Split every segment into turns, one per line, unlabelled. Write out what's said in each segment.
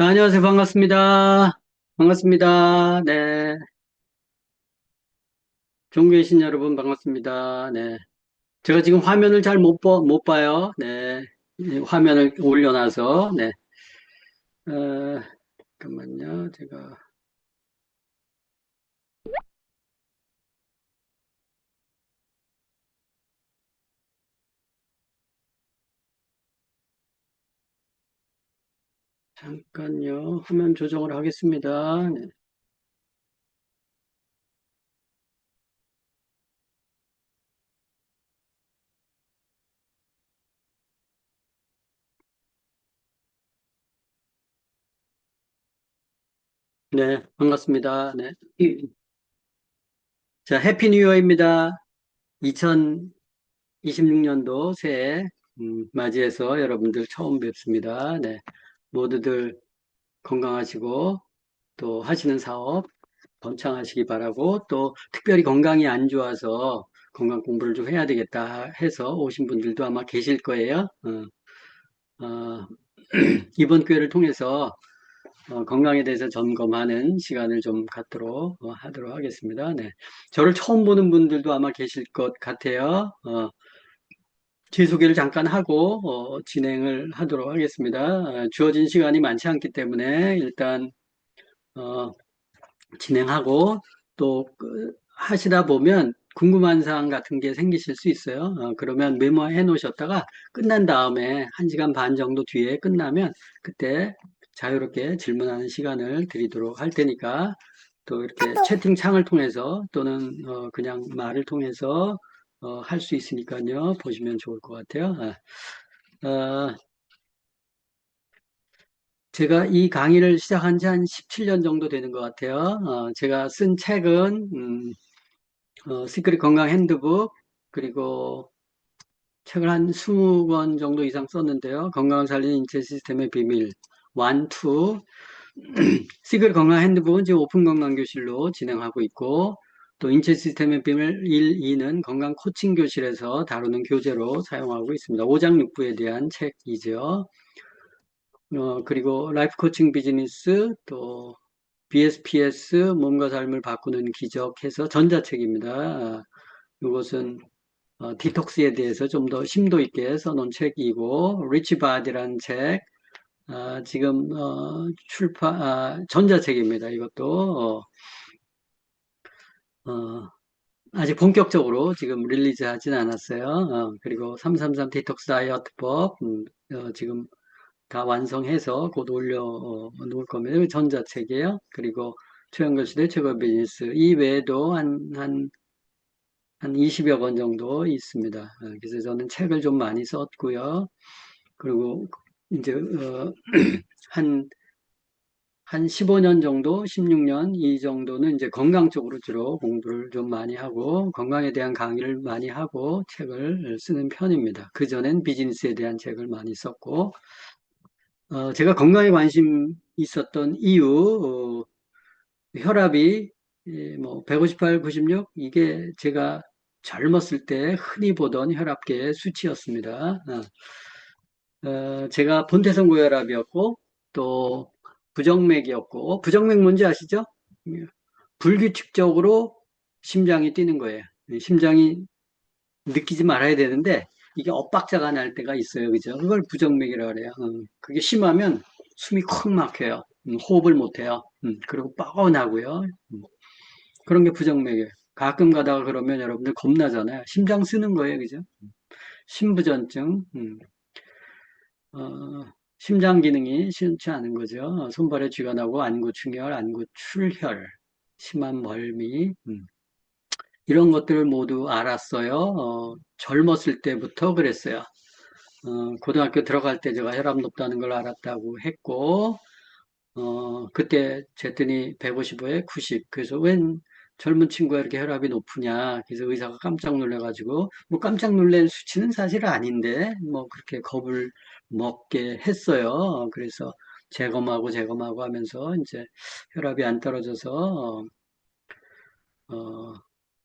안녕하세요. 반갑습니다. 반갑습니다. 네. 종교 계신 여러분 반갑습니다. 네. 제가 지금 화면을 잘 못 봐요. 네. 화면을 올려놔서, 네. 어, 잠깐만요. 제가, 잠깐요. 화면 조정을 하겠습니다. 네. 네. 반갑습니다. 네. 자, 해피 뉴 이어입니다. 2026년도 새해, 맞이해서 여러분들 처음 뵙습니다. 네. 모두들 건강하시고, 또 하시는 사업 번창하시기 바라고, 또 특별히 건강이 안 좋아서 건강 공부를 좀 해야 되겠다 해서 오신 분들도 아마 계실 거예요. 어, 이번 기회를 통해서 건강에 대해서 점검하는 시간을 좀 갖도록 하도록 하겠습니다. 네. 저를 처음 보는 분들도 아마 계실 것 같아요. 제 소개를 잠깐 하고 진행을 하도록 하겠습니다. 주어진 시간이 많지 않기 때문에 일단 어, 진행하고 또 하시다 보면 궁금한 사항 같은 게 생기실 수 있어요. 그러면 메모해 놓으셨다가 끝난 다음에 1시간 반 정도 뒤에 끝나면 그때 자유롭게 질문하는 시간을 드리도록 할 테니까 또 이렇게 채팅창을 통해서 또는 그냥 말을 통해서 할 수 있으니까요. 보시면 좋을 것 같아요. 어, 제가 이 강의를 시작한 지 한 17년 정도 되는 것 같아요. 제가 쓴 책은 시크릿 건강 핸드북, 그리고 책을 한 20권 정도 이상 썼는데요. 건강을 살리는 인체 시스템의 비밀, 1, 2, 시크릿 건강 핸드북은 지금 오픈 건강 교실로 진행하고 있고, 또 인체 시스템의 비밀 1, 2는 건강 코칭 교실에서 다루는 교재로 사용하고 있습니다. 5장 6부에 대한 책이죠. 그리고 라이프 코칭 비즈니스, 또 BSPS, 몸과 삶을 바꾸는 기적 해서 전자책입니다. 이것은 디톡스에 대해서 좀 더 심도 있게 써놓은 책이고, 리치 바디라는 책, 지금 전자책입니다. 이것도 아직 본격적으로 지금 릴리즈 하진 않았어요. 그리고 333 디톡스 다이어트법, 지금 다 완성해서 곧 올려 놓을 겁니다. 이거 전자책이에요. 그리고 최영걸 시대 최고 비즈니스 이 외에도 한 20여 권 정도 있습니다. 그래서 저는 책을 좀 많이 썼고요. 그리고 이제 한, 한 15년 정도, 16년 이 정도는 이제 건강 쪽으로 주로 공부를 좀 많이 하고 건강에 대한 강의를 많이 하고 책을 쓰는 편입니다. 그전엔 비즈니스에 대한 책을 많이 썼고 제가 건강에 관심 있었던 이유 혈압이 뭐 158, 96 이게 제가 젊었을 때 흔히 보던 혈압계의 수치였습니다. 제가 본태성 고혈압이었고 또 부정맥이었고 부정맥 뭔지 아시죠? 예. 불규칙적으로 심장이 뛰는 거예요. 심장이 느끼지 말아야 되는데 이게 엇박자가 날 때가 있어요. 그죠? 그걸 부정맥이라고 그래요. 그게 심하면 숨이 콱 막혀요. 호흡을 못 해요. 그리고 뻐근하고요. 그런 게 부정맥이에요. 가끔 가다가 그러면 여러분들 겁나잖아요. 심장 쓰는 거예요. 그죠? 심부전증. 어, 심장 기능이 시원치 않은 거죠. 손발에 쥐가 나고 안구충혈, 안구출혈, 심한 멀미, 이런 것들을 모두 알았어요. 젊었을 때부터 그랬어요. 고등학교 들어갈 때 제가 혈압 높다는 걸 알았다고 했고, 그때 쟀더니 155에 90. 그래서 웬 젊은 친구가 이렇게 혈압이 높으냐. 그래서 의사가 깜짝 놀래가지고, 뭐 깜짝 놀랄 수치는 사실 아닌데, 뭐 그렇게 겁을 먹게 했어요. 그래서 재검하고 하면서 이제 혈압이 안 떨어져서,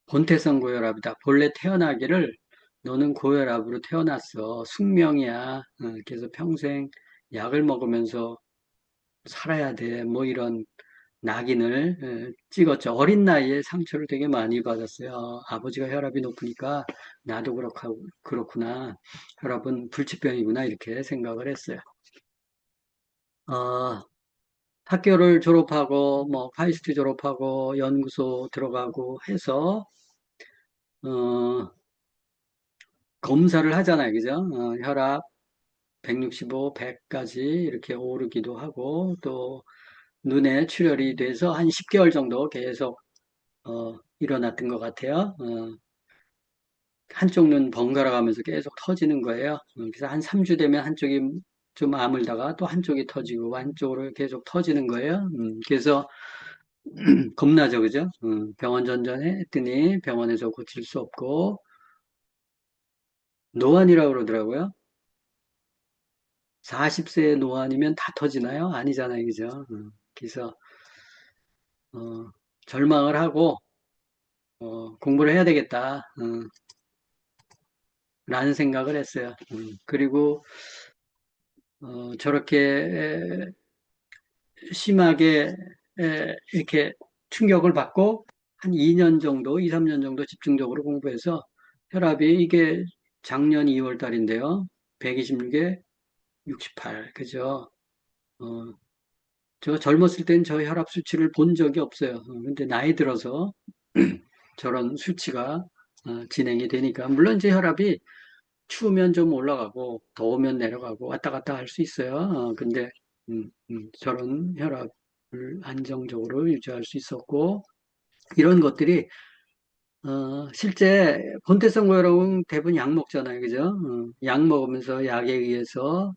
본태성 고혈압이다. 본래 태어나기를 너는 고혈압으로 태어났어. 숙명이야. 그래서 평생 약을 먹으면서 살아야 돼. 뭐 이런 낙인을 찍었죠. 어린 나이에 상처를 되게 많이 받았어요. 아버지가 혈압이 높으니까 나도 그렇구나. 혈압은 불치병이구나. 이렇게 생각을 했어요. 어, 학교를 졸업하고, 뭐, 카이스트 졸업하고, 연구소 들어가고 해서, 어, 검사를 하잖아요. 그죠? 혈압 165, 100까지 이렇게 오르기도 하고, 또, 눈에 출혈이 돼서 한 10개월 정도 계속, 일어났던 것 같아요. 한쪽 눈 번갈아 가면서 계속 터지는 거예요. 그래서 한 3주 되면 한쪽이 좀 아물다가 또 한쪽이 터지고, 한쪽으로 계속 터지는 거예요. 그래서 겁나죠, 그죠? 병원 전전했더니 병원에서 고칠 수 없고, 노안이라고 그러더라고요. 40세 노안이면 다 터지나요? 아니잖아요, 그죠? 그래서, 어, 절망을 하고, 공부를 해야 되겠다, 라는 생각을 했어요. 그리고, 저렇게 심하게, 이렇게 충격을 받고, 한 2년 정도, 2, 3년 정도 집중적으로 공부해서 혈압이 이게 작년 2월 달인데요. 126에 68, 그죠? 어, 저 젊었을 땐 저 혈압 수치를 본 적이 없어요. 근데 나이 들어서 저런 수치가 진행이 되니까, 물론 이제 혈압이 추우면 좀 올라가고, 더우면 내려가고, 왔다 갔다 할 수 있어요. 근데, 저런 혈압을 안정적으로 유지할 수 있었고, 이런 것들이, 실제 본태성 고혈압은 대부분 약 먹잖아요. 그죠? 약 먹으면서 약에 의해서,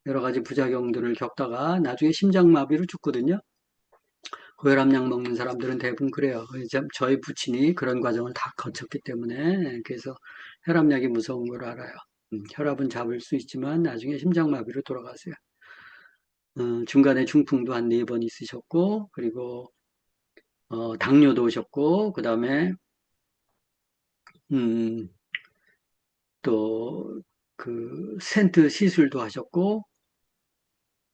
여러 가지 부작용들을 겪다가 나중에 심장마비로 죽거든요. 고혈압약 먹는 사람들은 대부분 그래요. 저희 부친이 그런 과정을 다 거쳤기 때문에 그래서 혈압약이 무서운 걸 알아요. 혈압은 잡을 수 있지만 나중에 심장마비로 돌아가세요. 중간에 중풍도 한 4번 있으셨고 그리고 당뇨도 오셨고 그다음에 음, 또 그 스텐트 시술도 하셨고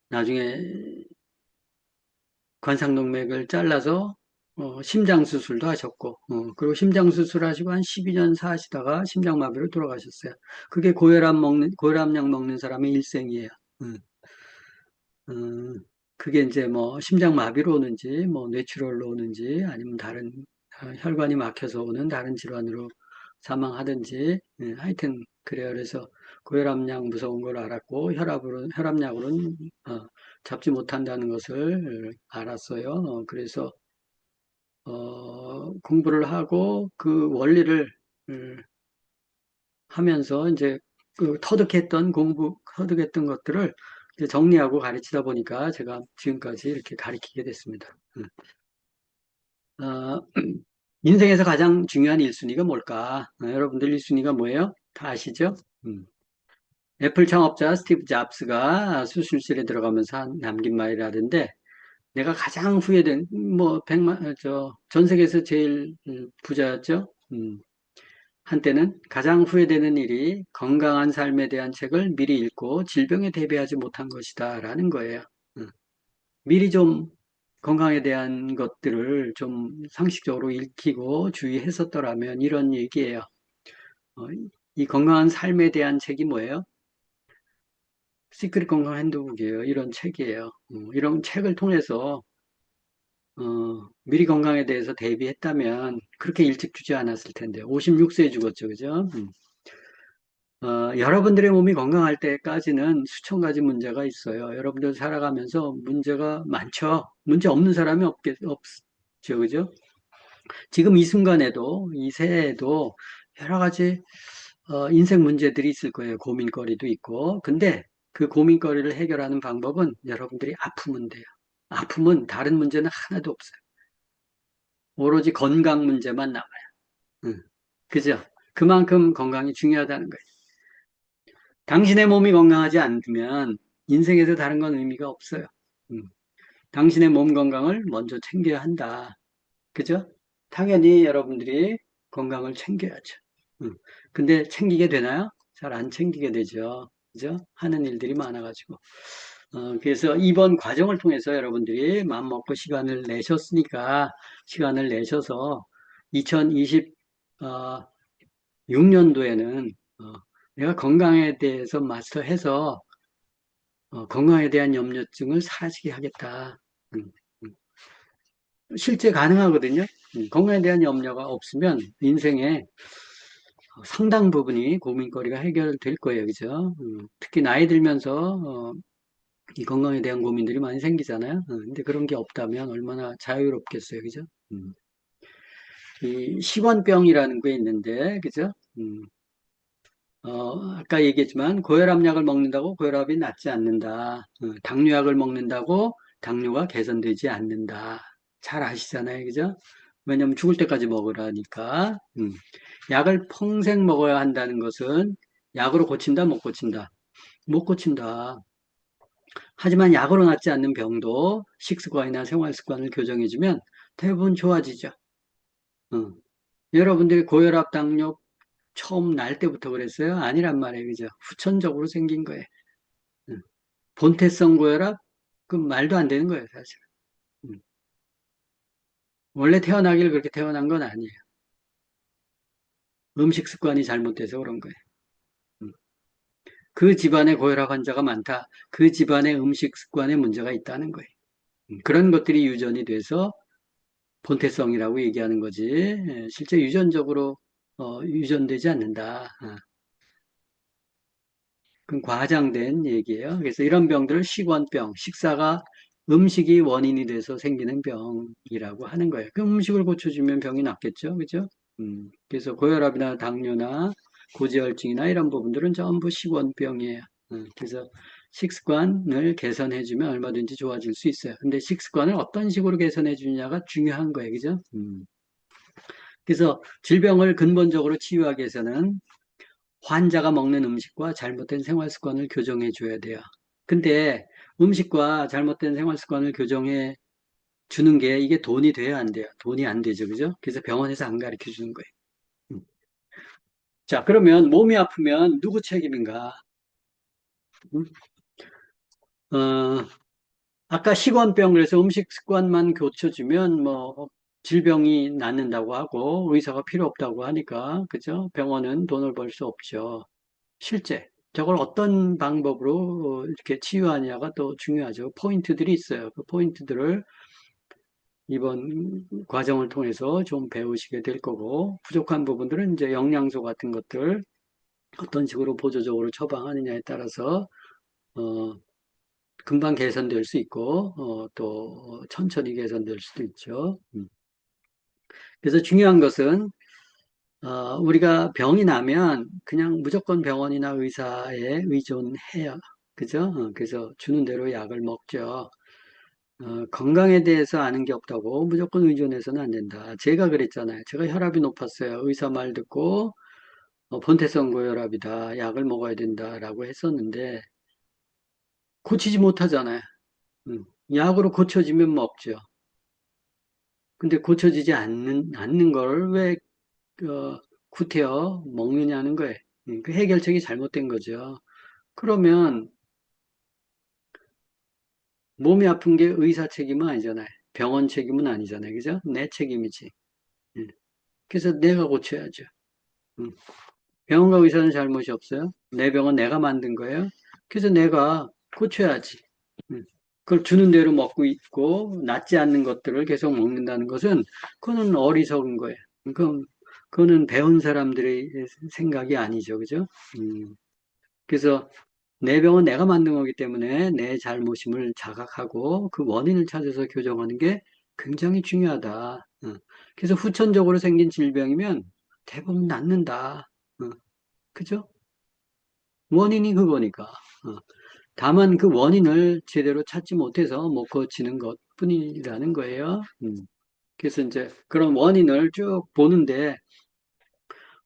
나중에 관상동맥을 잘라서 심장 수술도 하셨고, 그리고 심장 수술하시고 한 12년 사시다가 심장마비로 돌아가셨어요. 그게 고혈압약 먹는 사람의 일생이에요. 음, 음, 그게 이제 뭐 심장마비로 오는지, 뭐 뇌출혈로 오는지, 아니면 다른 혈관이 막혀서 오는 다른 질환으로 사망하든지, 하여튼 그래요. 그래서 고혈압약 무서운 걸 알았고 혈압약으로는 잡지 못한다는 것을 알았어요. 그래서 공부를 하고 그 원리를 음, 하면서 이제 그 터득했던 것들을 이제 정리하고 가르치다 보니까 제가 지금까지 이렇게 가르치게 됐습니다. 어, 인생에서 가장 중요한 1순위가 뭘까? 여러분들 1순위가 뭐예요? 다 아시죠? 음. 애플 창업자 스티브 잡스가 수술실에 들어가면서 남긴 말이라던데 내가 가장 후회된 뭐 전 세계에서 제일 부자였죠. 한때는 가장 후회되는 일이 건강한 삶에 대한 책을 미리 읽고 질병에 대비하지 못한 것이다라는 거예요. 음. 미리 좀 건강에 대한 것들을 좀 상식적으로 읽히고 주의했었더라면 이런 얘기예요. 어, 이 건강한 삶에 대한 책이 뭐예요? 시크릿 건강 핸드북이에요. 이런 책이에요. 이런 책을 통해서 미리 건강에 대해서 대비했다면 그렇게 일찍 주지 않았을 텐데 56세에 죽었죠, 그죠? 여러분들의 몸이 건강할 때까지는 수천 가지 문제가 있어요. 여러분들 살아가면서 문제가 많죠. 문제 없는 사람이 없죠, 그죠? 지금 이 순간에도 이 새해에도 여러 가지 인생 문제들이 있을 거예요. 고민거리도 있고. 근데 그 고민거리를 해결하는 방법은 여러분들이 아프면 돼요. 아프면 다른 문제는 하나도 없어요. 오로지 건강 문제만 남아요. 응. 그죠? 그만큼 건강이 중요하다는 거예요. 당신의 몸이 건강하지 않으면 인생에서 다른 건 의미가 없어요. 응. 당신의 몸 건강을 먼저 챙겨야 한다. 그죠? 당연히 여러분들이 건강을 챙겨야죠. 응. 근데 챙기게 되나요? 잘 안 챙기게 되죠. 그죠? 하는 일들이 많아가지고. 그래서 이번 과정을 통해서 여러분들이 마음먹고 시간을 내셨으니까 시간을 내셔서 2026년도에는 내가 건강에 대해서 마스터해서 건강에 대한 염려증을 사라지게 하겠다. 음, 음. 실제 가능하거든요. 건강에 대한 염려가 없으면 인생에 상당 부분이 고민거리가 해결될 거예요. 그죠? 특히 나이 들면서 이 건강에 대한 고민들이 많이 생기잖아요. 근데 그런 게 없다면 얼마나 자유롭겠어요. 그죠? 이 시관병이라는 게 있는데, 그죠? 아까 얘기했지만 고혈압약을 먹는다고 고혈압이 낫지 않는다. 당뇨약을 먹는다고 당뇨가 개선되지 않는다. 잘 아시잖아요. 그죠? 왜냐면 죽을 때까지 먹으라니까. 약을 평생 먹어야 한다는 것은 약으로 고친다, 못 고친다? 못 고친다. 하지만 약으로 낫지 않는 병도 식습관이나 생활 습관을 교정해주면 대부분 좋아지죠. 어. 여러분들이 고혈압, 당뇨 처음 날 때부터 그랬어요? 아니란 말이에요. 그죠? 후천적으로 생긴 거예요. 응. 본태성 고혈압? 그 말도 안 되는 거예요, 사실. 응. 원래 태어나길 그렇게 태어난 건 아니에요. 음식 습관이 잘못돼서 그런 거예요. 응. 그 집안에 고혈압 환자가 많다. 그 집안의 음식 습관에 문제가 있다는 거예요. 그런 것들이 유전이 돼서 본태성이라고 얘기하는 거지. 실제 유전적으로 유전되지 않는다. 그건 과장된 얘기예요. 그래서 이런 병들을 식원병, 식사가 음식이 원인이 돼서 생기는 병이라고 하는 거예요. 그 음식을 고쳐주면 병이 낫겠죠, 그죠? 그래서 고혈압이나 당뇨나 고지혈증이나 이런 부분들은 전부 식원병이에요. 그래서 식습관을 개선해주면 얼마든지 좋아질 수 있어요. 근데 식습관을 어떤 식으로 개선해주느냐가 중요한 거예요, 그죠? 그래서 질병을 근본적으로 치유하기 위해서는 환자가 먹는 음식과 잘못된 생활 습관을 교정해 줘야 돼요. 근데 음식과 잘못된 생활 습관을 교정해 주는 게 이게 돈이 돼야 안 돼요. 돈이 안 되죠. 그죠? 그래서 병원에서 안 가르쳐 주는 거예요. 음. 자, 그러면 몸이 아프면 누구 책임인가? 음? 어, 아까 식원병 그래서 음식 습관만 고쳐주면 뭐 질병이 낫는다고 하고 의사가 필요 없다고 하니까 그죠? 병원은 돈을 벌 수 없죠. 실제 저걸 어떤 방법으로 이렇게 치유하냐가 또 중요하죠. 포인트들이 있어요. 그 포인트들을 이번 과정을 통해서 좀 배우시게 될 거고 부족한 부분들은 이제 영양소 같은 것들 어떤 식으로 보조적으로 처방하느냐에 따라서 어, 금방 개선될 수 있고 또 천천히 개선될 수도 있죠. 그래서 중요한 것은 우리가 병이 나면 그냥 무조건 병원이나 의사에 의존해요. 그죠? 그래서 주는 대로 약을 먹죠. 건강에 대해서 아는 게 없다고 무조건 의존해서는 안 된다. 제가 그랬잖아요. 제가 혈압이 높았어요. 의사 말 듣고 본태성 고혈압이다. 약을 먹어야 된다라고 했었는데 고치지 못하잖아요. 약으로 고쳐지면 먹죠. 근데 고쳐지지 않는 걸 왜 구태여 먹느냐는 거예요. 그 해결책이 잘못된 거죠. 그러면 몸이 아픈 게 의사 책임은 아니잖아요. 병원 책임은 아니잖아요. 그죠? 내 책임이지. 예. 그래서 내가 고쳐야죠. 음. 병원과 의사는 잘못이 없어요. 내 병은 내가 만든 거예요. 그래서 내가 고쳐야지. 그걸 주는 대로 먹고 있고 낫지 않는 것들을 계속 먹는다는 것은 그거는 어리석은 거예요. 그거는 배운 사람들의 생각이 아니죠. 그죠? 그래서 내 병은 내가 만든 거기 때문에 내 잘못임을 자각하고 그 원인을 찾아서 교정하는 게 굉장히 중요하다. 그래서 후천적으로 생긴 질병이면 대부분 낫는다. 그죠? 원인이 그거니까. 어. 다만 그 원인을 제대로 찾지 못해서 못 고치는 것 뿐이라는 거예요. 그래서 이제 그런 원인을 쭉 보는데,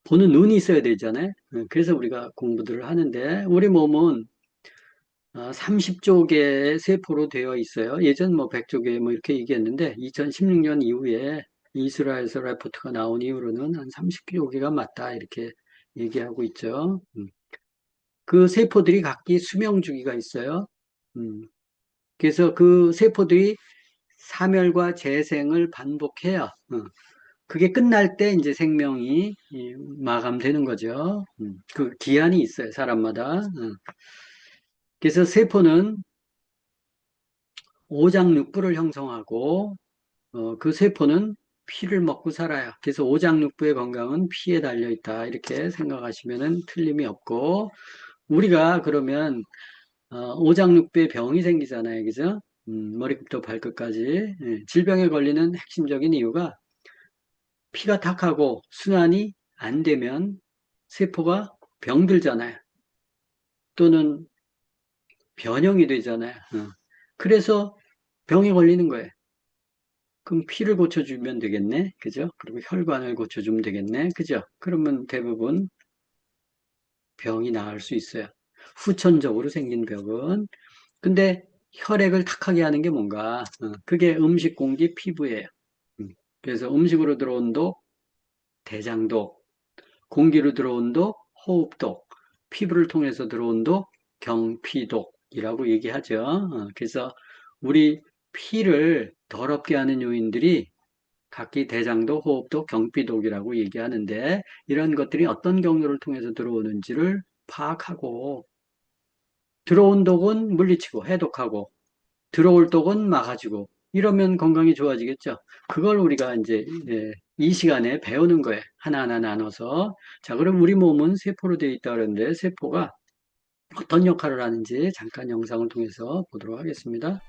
보는 눈이 있어야 되잖아요. 그래서 우리가 공부들을 하는데, 우리 몸은 30조 개의 세포로 되어 있어요. 예전 뭐 100조 개 뭐 이렇게 얘기했는데 2016년 이후에 이스라엘에서 레포트가 나온 이후로는 한 30조 개가 맞다 이렇게 얘기하고 있죠. 그 세포들이 각기 수명 주기가 있어요. 음, 그래서 그 세포들이 사멸과 재생을 반복해요. 그게 끝날 때 이제 생명이 마감되는 거죠. 그 기한이 있어요, 사람마다. 그래서 세포는 오장육부를 형성하고 그 세포는 피를 먹고 살아요. 그래서 오장육부의 건강은 피에 달려 있다. 이렇게 생각하시면 틀림이 없고 우리가 그러면 오장육부에 병이 생기잖아요. 그죠? 머리부터 발끝까지 질병에 걸리는 핵심적인 이유가 피가 탁하고 순환이 안 되면 세포가 병들잖아요. 또는 변형이 되잖아요. 그래서 병에 걸리는 거예요. 그럼 피를 고쳐주면 되겠네. 그죠? 그리고 혈관을 고쳐주면 되겠네. 그죠? 그러면 대부분 병이 나을 수 있어요. 후천적으로 생긴 병은. 근데 혈액을 탁하게 하는 게 뭔가? 그게 음식, 공기, 피부예요. 그래서 음식으로 들어온 독, 대장독, 공기로 들어온 독, 호흡독, 피부를 통해서 들어온 독, 경피독이라고 얘기하죠. 그래서 우리 피를 더럽게 하는 요인들이 각기 대장독, 호흡독, 경피독이라고 얘기하는데 이런 것들이 어떤 경로를 통해서 들어오는지를 파악하고 들어온 독은 물리치고 해독하고 들어올 독은 막아주고 이러면 건강이 좋아지겠죠. 그걸 우리가 이제 이 시간에 배우는 거예요. 하나하나 나눠서. 자, 그럼 우리 몸은 세포로 되어 있다 그러는데 세포가 어떤 역할을 하는지 잠깐 영상을 통해서 보도록 하겠습니다.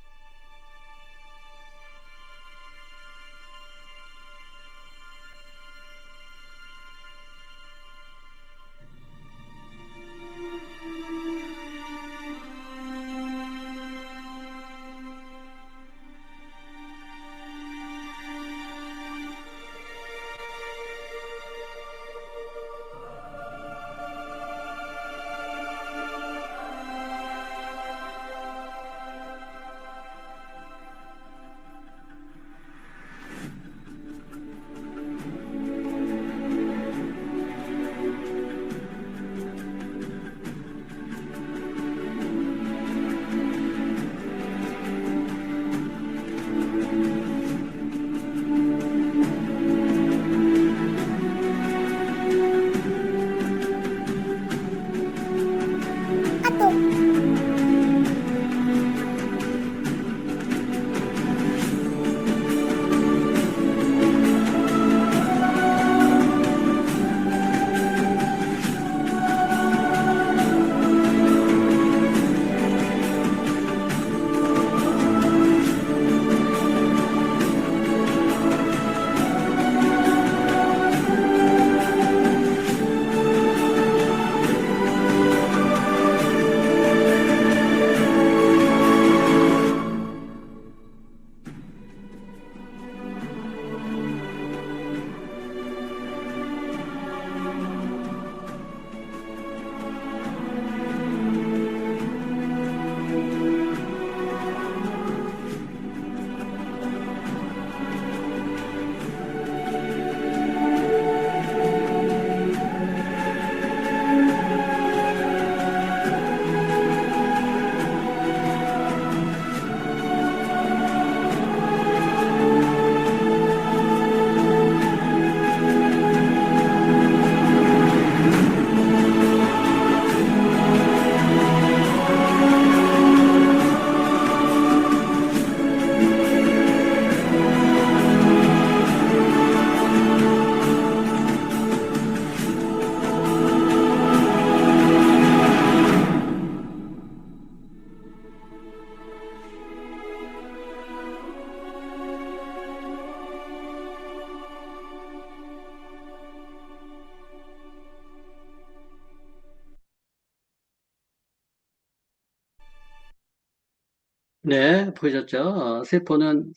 네, 보셨죠? 세포는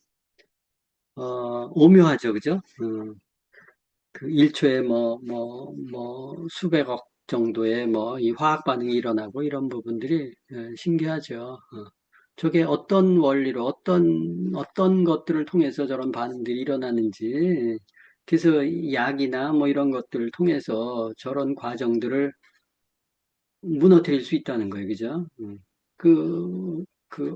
오묘하죠, 그죠? 그 1초에 수백억 정도의 이 화학 반응이 일어나고 이런 부분들이 신기하죠. 저게 어떤 원리로 어떤 것들을 통해서 저런 반응들이 일어나는지 그래서 약이나 뭐 이런 것들을 통해서 저런 과정들을 무너뜨릴 수 있다는 거예요. 그죠? 그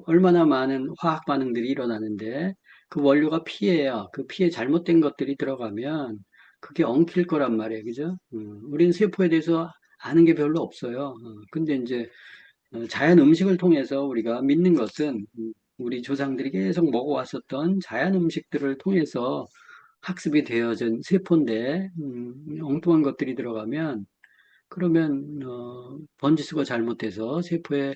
얼마나 많은 화학 반응들이 일어나는데 그 원료가 피해야 그 피해 잘못된 것들이 들어가면 그게 엉킬 거란 말이에요. 그죠? 우리는 세포에 대해서 아는 게 별로 없어요. 근데 이제 자연 음식을 통해서 우리가 믿는 것은 우리 조상들이 계속 먹어왔었던 자연 음식들을 통해서 학습이 되어진 세포인데 엉뚱한 것들이 들어가면 그러면 번지수가 잘못돼서 세포에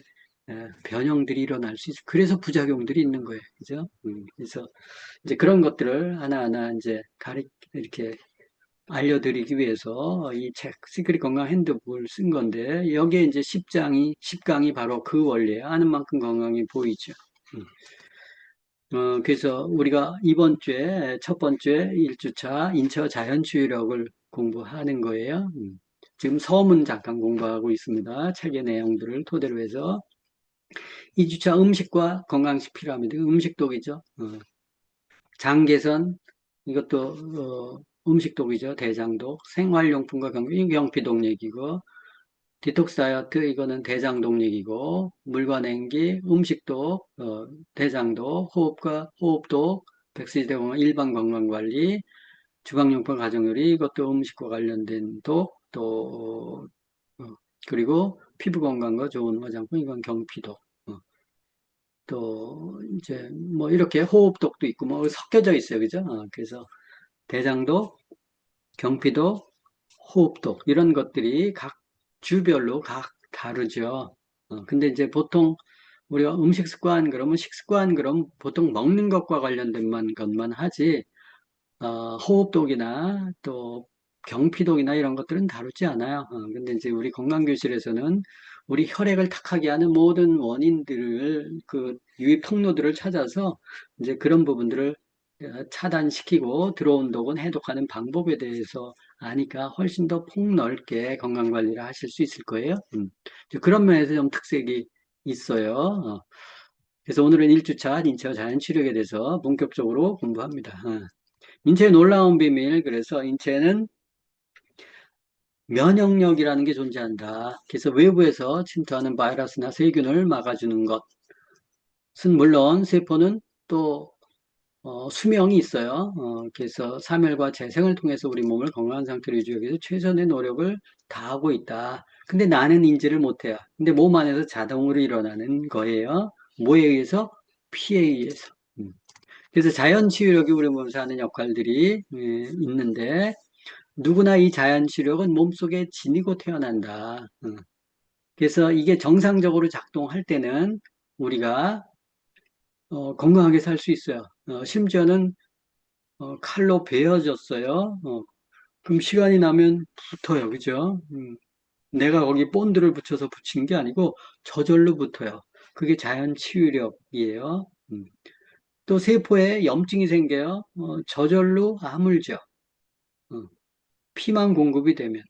변형들이 일어날 수 있어. 그래서 부작용들이 있는 거예요. 그죠? 그래서 이제 그런 것들을 하나하나 이제 이렇게 알려드리기 위해서 이 책, 시크릿 건강 핸드북을 쓴 건데, 여기에 이제 10강이 바로 그 원리예요. 아는 만큼 건강이 보이죠. 그래서 우리가 이번 주에, 첫 번째 1주차 인체 자연치유력을 공부하는 거예요. 지금 서문 잠깐 공부하고 있습니다. 책의 내용들을 토대로 해서. 2주차 음식과 건강식 필요합니다. 음식독이죠. 장 개선, 이것도 음식독이죠. 대장독, 생활용품과 경피독 얘기고, 디톡스 다이어트, 이거는 대장독 얘기고, 물과 냉기, 음식독, 대장독, 호흡독, 백세대공원 일반 건강관리, 주방용품 가정요리, 이것도 음식과 관련된 독, 또, 그리고 피부 건강과 좋은 화장품, 이건 경피독. 또, 이제, 뭐, 이렇게 호흡독도 있고, 뭐, 섞여져 있어요. 그죠? 그래서 대장독, 경피독, 호흡독, 이런 것들이 각 주별로 각 다르죠. 근데 이제 보통 우리가 음식 습관 그러면 식습관 그럼 보통 먹는 것과 관련된 것만 하지, 호흡독이나 또 경피독이나 이런 것들은 다루지 않아요. 근데 이제 우리 건강교실에서는 우리 혈액을 탁하게 하는 모든 원인들을, 그 유입 통로들을 찾아서 이제 그런 부분들을 차단시키고 들어온 독은 해독하는 방법에 대해서 아니까 훨씬 더 폭넓게 건강관리를 하실 수 있을 거예요. 이제 그런 면에서 좀 특색이 있어요. 그래서 오늘은 1주차 인체와 자연치료에 대해서 본격적으로 공부합니다. 인체의 놀라운 비밀. 그래서 인체는 면역력이라는 게 존재한다. 그래서 외부에서 침투하는 바이러스나 세균을 막아주는 것은 물론 세포는 또 수명이 있어요. 그래서 사멸과 재생을 통해서 우리 몸을 건강한 상태로 유지하기 위해서 최선의 노력을 다하고 있다. 근데 나는 인지를 못해요. 근데 몸 안에서 자동으로 일어나는 거예요. 뭐에 의해서? 피에 의해서. 그래서 자연 치유력이 우리 몸에서 하는 역할들이 있는데 누구나 이 자연 치유력은 몸속에 지니고 태어난다. 그래서 이게 정상적으로 작동할 때는 우리가 건강하게 살 수 있어요. 심지어는 칼로 베어졌어요. 그럼 시간이 나면 붙어요. 그죠? 내가 거기 본드를 붙여서 붙인 게 아니고 저절로 붙어요. 그게 자연 치유력이에요. 또 세포에 염증이 생겨요. 저절로 아물죠. 어, 피만 공급이 되면.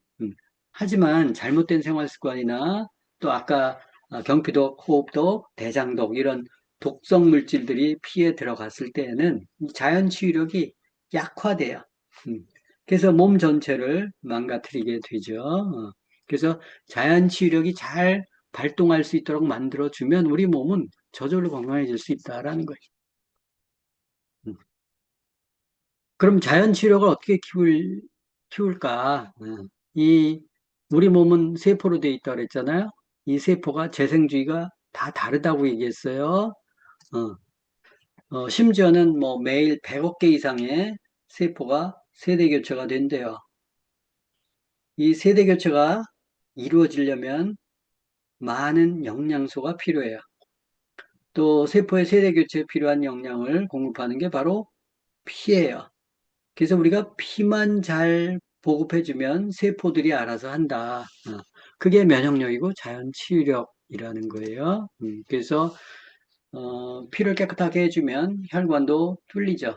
하지만 잘못된 생활 습관이나 또 아까 경피독, 호흡독, 대장독 이런 독성 물질들이 피에 들어갔을 때에는 이 자연 치유력이 약화돼요. 음, 그래서 몸 전체를 망가뜨리게 되죠. 그래서 자연 치유력이 잘 발동할 수 있도록 만들어주면 우리 몸은 저절로 건강해질 수 있다라는 거예요. 음. 그럼 자연 치유력을 어떻게 키울까? 이 우리 몸은 세포로 되어 있다고 그랬잖아요. 이 세포가 재생주기가 다 다르다고 얘기했어요. 심지어는 뭐 매일 100억 개 이상의 세포가 세대 교체가 된대요. 이 세대 교체가 이루어지려면 많은 영양소가 필요해요. 또 세포의 세대 교체에 필요한 영양을 공급하는 게 바로 피예요. 그래서 우리가 피만 잘 보급해주면 세포들이 알아서 한다. 그게 면역력이고 자연 치유력이라는 거예요. 그래서 피를 깨끗하게 해주면 혈관도 뚫리죠.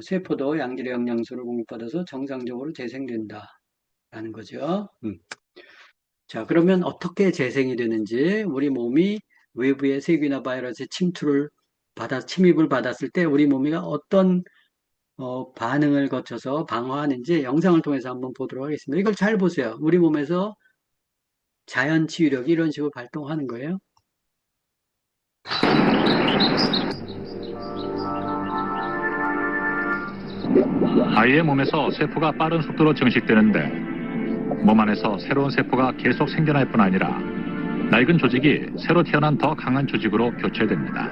세포도 양질의 영양소를 공급받아서 정상적으로 재생된다라는 거죠. 자, 그러면 어떻게 재생이 되는지 우리 몸이 외부의 세균이나 바이러스의 침입을 받았을 때 우리 몸이 어떤 반응을 거쳐서 방어하는지 영상을 통해서 한번 보도록 하겠습니다. 이걸 잘 보세요. 우리 몸에서 자연 치유력이 이런 식으로 발동하는 거예요.
아이의 몸에서 세포가 빠른 속도로 증식되는데 몸 안에서 새로운 세포가 계속 생겨날 뿐 아니라 낡은 조직이 새로 태어난 더 강한 조직으로 교체됩니다.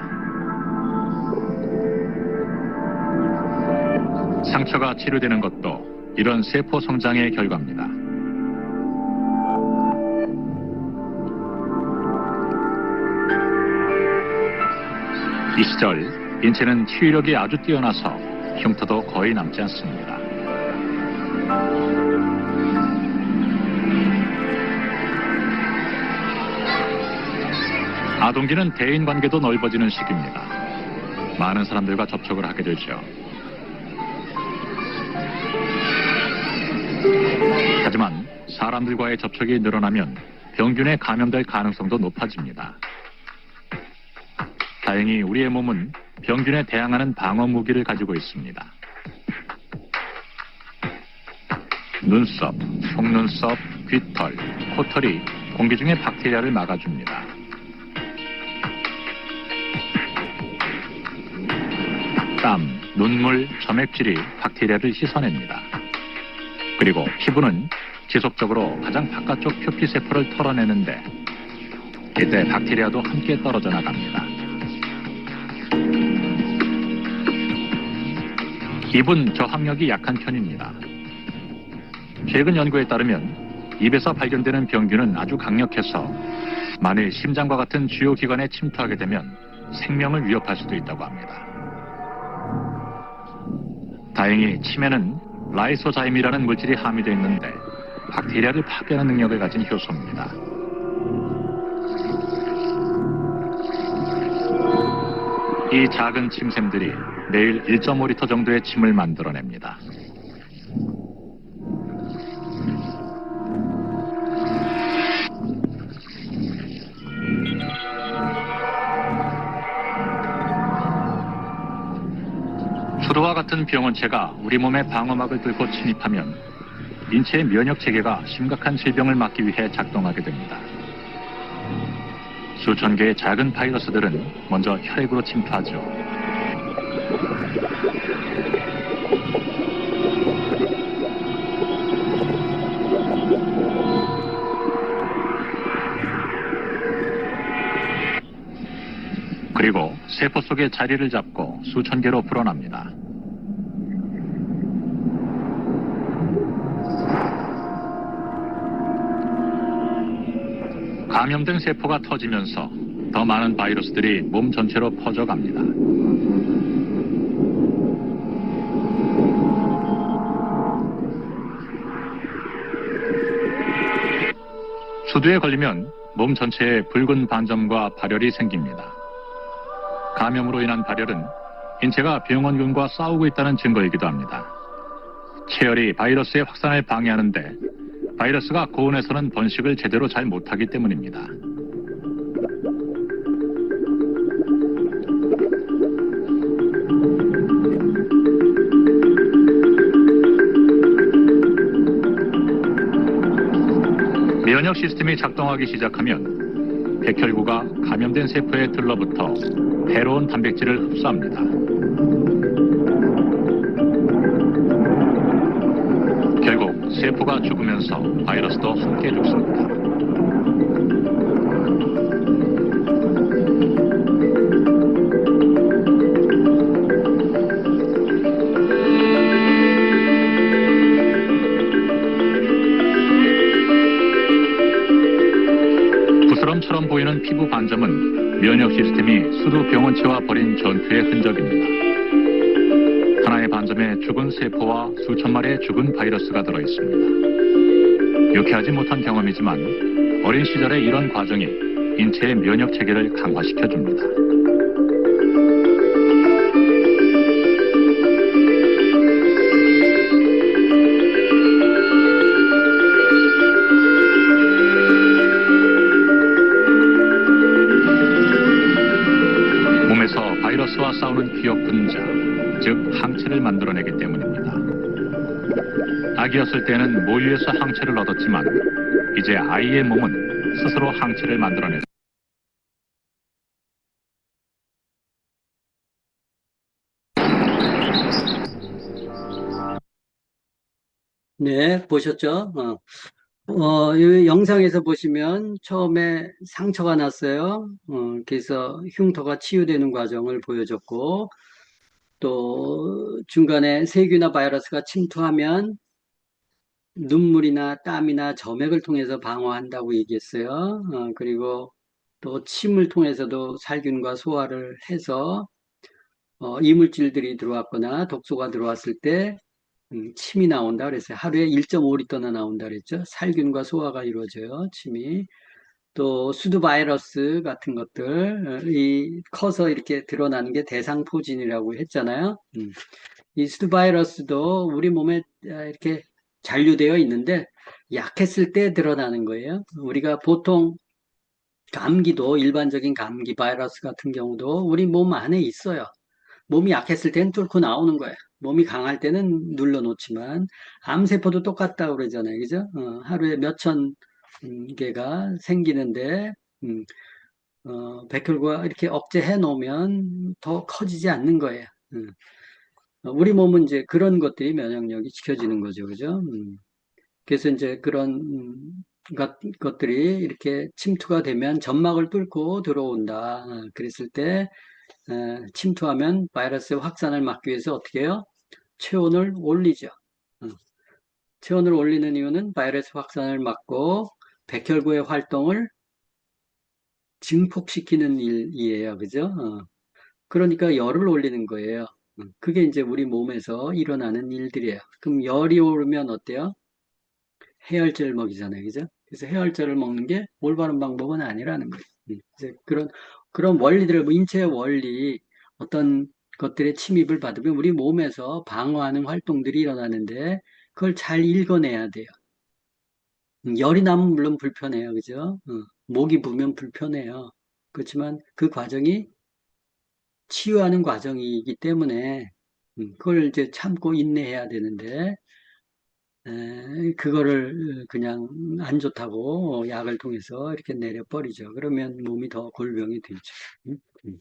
상처가 치료되는 것도 이런 세포 성장의 결과입니다. 이 시절 인체는 치유력이 아주 뛰어나서 흉터도 거의 남지 않습니다. 아동기는 대인관계도 넓어지는 시기입니다. 많은 사람들과 접촉을 하게 되죠. 하지만 사람들과의 접촉이 늘어나면 병균에 감염될 가능성도 높아집니다. 다행히 우리의 몸은 병균에 대항하는 방어 무기를 가지고 있습니다. 눈썹, 속눈썹, 귀털, 코털이 공기 중에 박테리아를 막아줍니다. 땀, 눈물, 점액질이 박테리아를 씻어냅니다. 그리고 피부는 지속적으로 가장 바깥쪽 표피세포를 털어내는데 이때 박테리아도 함께 떨어져 나갑니다. 입은 저항력이 약한 편입니다. 최근 연구에 따르면 입에서 발견되는 병균은 아주 강력해서 만일 심장과 같은 주요 기관에 침투하게 되면 생명을 위협할 수도 있다고 합니다. 다행히 침에는 라이소자임이라는 물질이 함유되어 있는데 박테리아를 파괴하는 능력을 가진 효소입니다. 이 작은 침샘들이 매일 1.5리터 정도의 침을 만들어냅니다. 수도와 같은 병원체가 우리 몸의 방어막을 뚫고 침입하면 인체의 면역 체계가 심각한 질병을 막기 위해 작동하게 됩니다. 수천 개의 작은 바이러스들은 먼저 혈액으로 침투하죠. 그리고 세포 속에 자리를 잡고 수천 개로 불어납니다. 감염된 세포가 터지면서 더 많은 바이러스들이 몸 전체로 퍼져갑니다. 수두에 걸리면 몸 전체에 붉은 반점과 발열이 생깁니다. 감염으로 인한 발열은 인체가 병원균과 싸우고 있다는 증거이기도 합니다. 체열이 바이러스의 확산을 방해하는데 바이러스가 고온에서는 번식을 제대로 잘 못하기 때문입니다. 면역 시스템이 작동하기 시작하면 백혈구가 감염된 세포에 들러붙어 해로운 단백질을 흡수합니다. 결국 세포가 죽으면서 바이러스도 함께 죽습니다. 부스럼처럼 보이는 피부 반점은 면역 시스템이 수두 병원체와 벌인 전투의 흔적입니다. 하나의 반점에 죽은 세포와 수천 마리의 죽은 바이러스가 들어있습니다. 유쾌하지 못한 경험이지만 어린 시절의 이런 과정이 인체의 면역 체계를 강화시켜줍니다. 몸에서 바이러스와 싸우는 기억 분자, 즉 항체를 만들어내기 때문입니다. 아기였을 때는 모유에서 항체를 얻었지만 이제 아이의 몸은 스스로 항체를 만들어내서
네, 보셨죠? 이 영상에서 보시면 처음에 상처가 났어요. 그래서 흉터가 치유되는 과정을 보여줬고, 또 중간에 세균이나 바이러스가 침투하면 눈물이나 땀이나 점액을 통해서 방어한다고 얘기했어요. 그리고 또 침을 통해서도 살균과 소화를 해서 이물질들이 들어왔거나 독소가 들어왔을 때 침이 나온다 그랬어요. 하루에 1.5리터나 나온다 그랬죠. 살균과 소화가 이루어져요. 침이. 또 수두 바이러스 같은 것들이 커서 이렇게 드러나는 게 대상포진이라고 했잖아요. 이 수두 바이러스도 우리 몸에 이렇게 잔류되어 있는데 약했을 때 드러나는 거예요. 우리가 보통 감기도 일반적인 감기 바이러스 같은 경우도 우리 몸 안에 있어요. 몸이 약했을 때는 뚫고 나오는 거예요. 몸이 강할 때는 눌러놓지만 암세포도 똑같다고 그러잖아요. 그죠? 하루에 몇천 개가 생기는데 음, 백혈구가 이렇게 억제해 놓으면 더 커지지 않는 거예요. 우리 몸은 이제 그런 것들이 면역력이 지켜지는 거죠. 그죠? 그래서 이제 그런 것들이 이렇게 침투가 되면 점막을 뚫고 들어온다. 그랬을 때 침투하면 바이러스의 확산을 막기 위해서 어떻게 해요? 체온을 올리죠. 어, 체온을 올리는 이유는 바이러스 확산을 막고 백혈구의 활동을 증폭시키는 일이에요. 그죠? 그러니까 열을 올리는 거예요. 그게 이제 우리 몸에서 일어나는 일들이에요. 그럼 열이 오르면 어때요? 해열제를 먹이잖아요. 그죠? 그래서 해열제를 먹는 게 올바른 방법은 아니라는 거예요. 이제 그런 원리들을, 뭐 인체의 원리, 어떤 것들의 침입을 받으면 우리 몸에서 방어하는 활동들이 일어나는데 그걸 잘 읽어내야 돼요. 열이 나면 물론 불편해요. 그죠? 목이 부으면 불편해요. 그렇지만 그 과정이 치유하는 과정이기 때문에 그걸 이제 참고 인내해야 되는데 그거를 그냥 안 좋다고 약을 통해서 이렇게 내려버리죠. 그러면 몸이 더 골병이 되죠. 음, 음.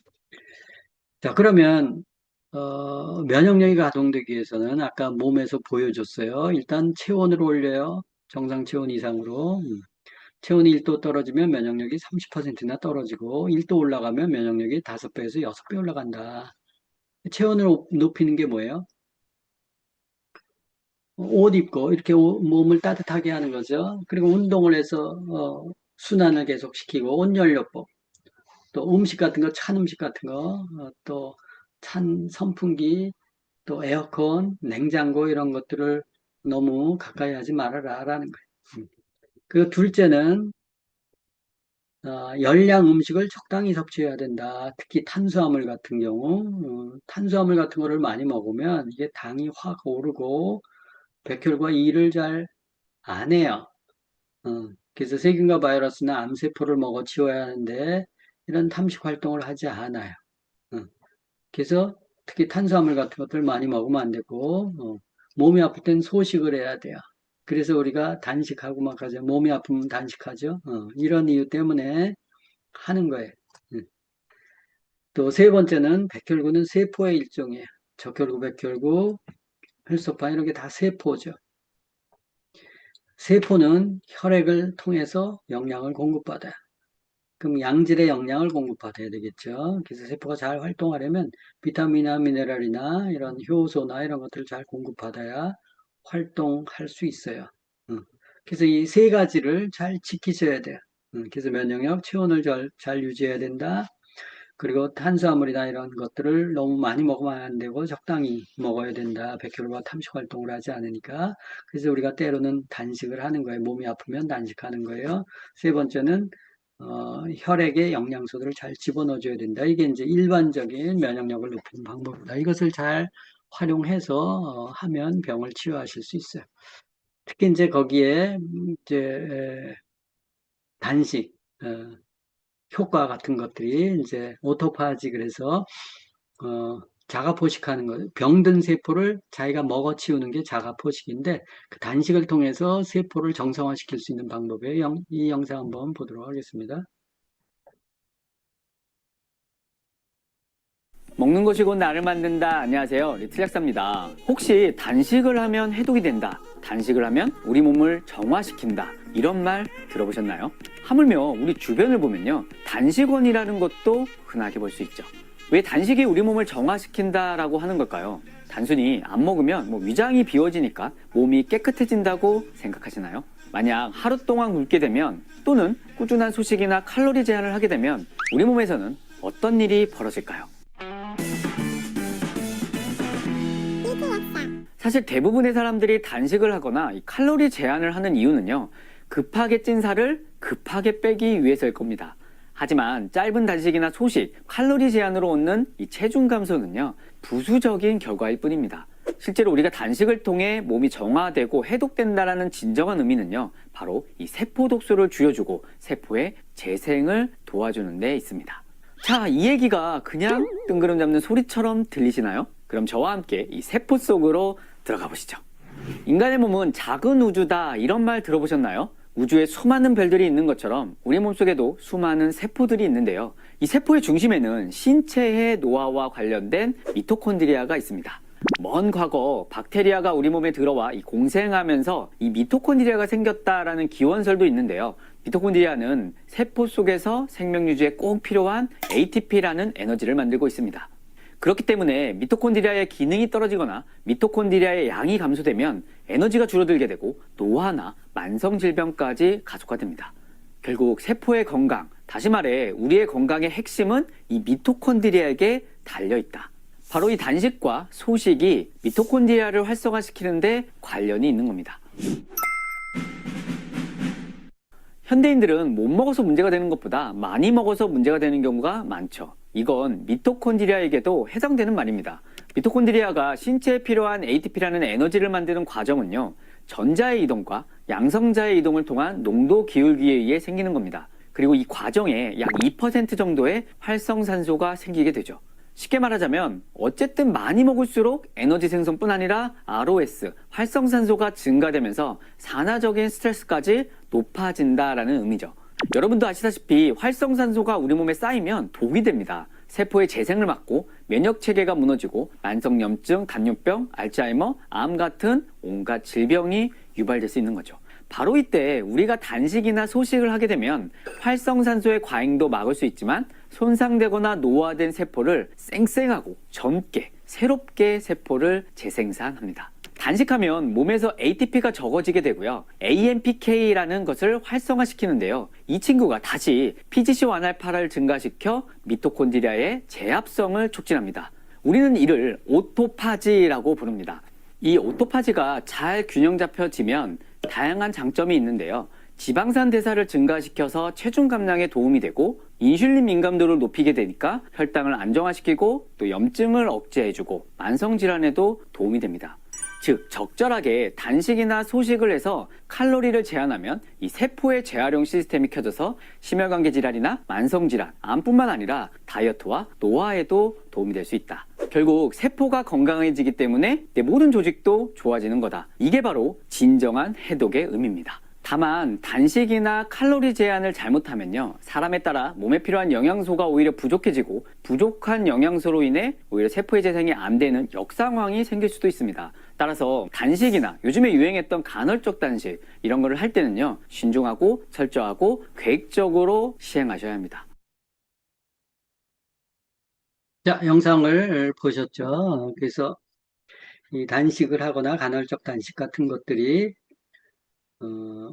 자, 그러면 면역력이 가동되기 위해서는 아까 몸에서 보여줬어요. 일단 체온을 올려요. 정상 체온 이상으로. 체온이 1도 떨어지면 면역력이 30%나 떨어지고 1도 올라가면 면역력이 5배에서 6배 올라간다. 체온을 높이는 게 뭐예요? 옷 입고 이렇게 몸을 따뜻하게 하는 거죠. 그리고 운동을 해서 순환을 계속 시키고 온열요법, 또 음식 같은 거, 찬 음식 같은 거, 또 찬 선풍기, 또 에어컨, 냉장고 이런 것들을 너무 가까이 하지 말아라라는 거예요. 그 둘째는 열량 음식을 적당히 섭취해야 된다. 특히 탄수화물 같은 경우, 탄수화물 같은 거를 많이 먹으면 이게 당이 확 오르고 백혈과 이를 잘 안 해요. 그래서 세균과 바이러스나 암세포를 먹어 치워야 하는데 이런 탐식 활동을 하지 않아요. 어, 그래서 특히 탄수화물 같은 것들 많이 먹으면 안 되고 몸이 아플 땐 소식을 해야 돼요. 그래서 우리가 단식하고 막 하죠. 몸이 아프면 단식하죠. 이런 이유 때문에 하는 거예요. 또 세 번째는 백혈구는 세포의 일종이에요. 적혈구, 백혈구, 혈소판 이런 게 다 세포죠. 세포는 혈액을 통해서 영양을 공급받아요. 그럼 양질의 영양을 공급받아야 되겠죠. 그래서 세포가 잘 활동하려면 비타민이나 미네랄이나 이런 효소나 이런 것들을 잘 공급받아야 활동할 수 있어요. 그래서 이 세 가지를 잘 지키셔야 돼요. 그래서 면역력, 체온을 잘 유지해야 된다. 그리고 탄수화물이나 이런 것들을 너무 많이 먹으면 안 되고 적당히 먹어야 된다. 백혈구가 탐식 활동을 하지 않으니까. 그래서 우리가 때로는 단식을 하는 거예요. 몸이 아프면 단식하는 거예요. 세 번째는 혈액에 영양소들을 잘 집어넣어줘야 된다. 이게 이제 일반적인 면역력을 높이는 방법이다. 이것을 잘 활용해서 하면 병을 치유하실 수 있어요. 특히 이제 거기에 이제 단식, 효과 같은 것들이 이제 오토파지 그래서 자가 포식하는 거, 병든 세포를 자기가 먹어 치우는 게 자가 포식인데 그 단식을 통해서 세포를 정상화시킬 수 있는 방법이에요. 이 영상 한번 보도록 하겠습니다.
먹는 것이 곧 나를 만든다. 안녕하세요. 리틀 약사입니다. 혹시 단식을 하면 해독이 된다. 단식을 하면 우리 몸을 정화시킨다. 이런 말 들어보셨나요? 하물며 우리 주변을 보면요. 단식원이라는 것도 흔하게 볼 수 있죠. 왜 단식이 우리 몸을 정화시킨다라고 하는 걸까요? 단순히 안 먹으면 위장이 비워지니까 몸이 깨끗해진다고 생각하시나요? 만약 하루 동안 굶게 되면 또는 꾸준한 소식이나 칼로리 제한을 하게 되면 우리 몸에서는 어떤 일이 벌어질까요? 사실 대부분의 사람들이 단식을 하거나 이 칼로리 제한을 하는 이유는요. 급하게 찐 살을 급하게 빼기 위해서일 겁니다. 하지만 짧은 단식이나 소식, 칼로리 제한으로 얻는 이 체중 감소는요. 부수적인 결과일 뿐입니다. 실제로 우리가 단식을 통해 몸이 정화되고 해독된다라는 진정한 의미는요. 바로 이 세포 독소를 줄여주고 세포의 재생을 도와주는 데 있습니다. 자, 이 얘기가 그냥 뜬구름 잡는 소리처럼 들리시나요? 그럼 저와 함께 이 세포 속으로 들어가 보시죠. 인간의 몸은 작은 우주다 이런 말 들어보셨나요? 우주에 수많은 별들이 있는 것처럼 우리 몸속에도 수많은 세포들이 있는데요. 이 세포의 중심에는 신체의 노화와 관련된 미토콘드리아가 있습니다. 먼 과거 박테리아가 우리 몸에 들어와 이 공생하면서 이 미토콘드리아가 생겼다라는 기원설도 있는데요. 미토콘드리아는 세포 속에서 생명 유지에 꼭 필요한 ATP라는 에너지를 만들고 있습니다. 그렇기 때문에 미토콘드리아의 기능이 떨어지거나 미토콘드리아의 양이 감소되면 에너지가 줄어들게 되고 노화나 만성질병까지 가속화됩니다. 결국 세포의 건강, 다시 말해 우리의 건강의 핵심은 이 미토콘드리아에게 달려있다. 바로 이 단식과 소식이 미토콘드리아를 활성화시키는데 관련이 있는 겁니다. 현대인들은 못 먹어서 문제가 되는 것보다 많이 먹어서 문제가 되는 경우가 많죠. 이건 미토콘드리아에게도 해당되는 말입니다. 미토콘드리아가 신체에 필요한 ATP라는 에너지를 만드는 과정은요. 전자의 이동과 양성자의 이동을 통한 농도 기울기에 의해 생기는 겁니다. 그리고 이 과정에 약 2% 정도의 활성산소가 생기게 되죠. 쉽게 말하자면 어쨌든 많이 먹을수록 에너지 생성뿐 아니라 ROS, 활성산소가 증가되면서 산화적인 스트레스까지 높아진다라는 의미죠. 여러분도 아시다시피 활성산소가 우리 몸에 쌓이면 독이 됩니다. 세포의 재생을 막고 면역체계가 무너지고 만성염증, 당뇨병, 알츠하이머, 암 같은 온갖 질병이 유발될 수 있는 거죠. 바로 이때 우리가 단식이나 소식을 하게 되면 활성산소의 과잉도 막을 수 있지만 손상되거나 노화된 세포를 쌩쌩하고 젊게 새롭게 세포를 재생산합니다. 단식하면 몸에서 ATP가 적어지게 되고요. AMPK라는 것을 활성화시키는데요. 이 친구가 다시 PGC1알파를 증가시켜 미토콘드리아의 제합성을 촉진합니다. 우리는 이를 오토파지라고 부릅니다. 이 오토파지가 잘 균형 잡혀지면 다양한 장점이 있는데요. 지방산 대사를 증가시켜서 체중 감량에 도움이 되고 인슐린 민감도를 높이게 되니까 혈당을 안정화시키고 또 염증을 억제해주고 만성질환에도 도움이 됩니다. 즉 적절하게 단식이나 소식을 해서 칼로리를 제한하면 이 세포의 재활용 시스템이 켜져서 심혈관계 질환이나 만성질환, 암뿐만 아니라 다이어트와 노화에도 도움이 될 수 있다. 결국 세포가 건강해지기 때문에 내 모든 조직도 좋아지는 거다. 이게 바로 진정한 해독의 의미입니다. 다만 단식이나 칼로리 제한을 잘못하면요. 사람에 따라 몸에 필요한 영양소가 오히려 부족해지고 부족한 영양소로 인해 오히려 세포의 재생이 안 되는 역상황이 생길 수도 있습니다. 따라서 단식이나 요즘에 유행했던 간헐적 단식 이런 거를 할 때는요. 신중하고 철저하고 계획적으로 시행하셔야 합니다.
자, 영상을 보셨죠? 그래서 이 단식을 하거나 간헐적 단식 같은 것들이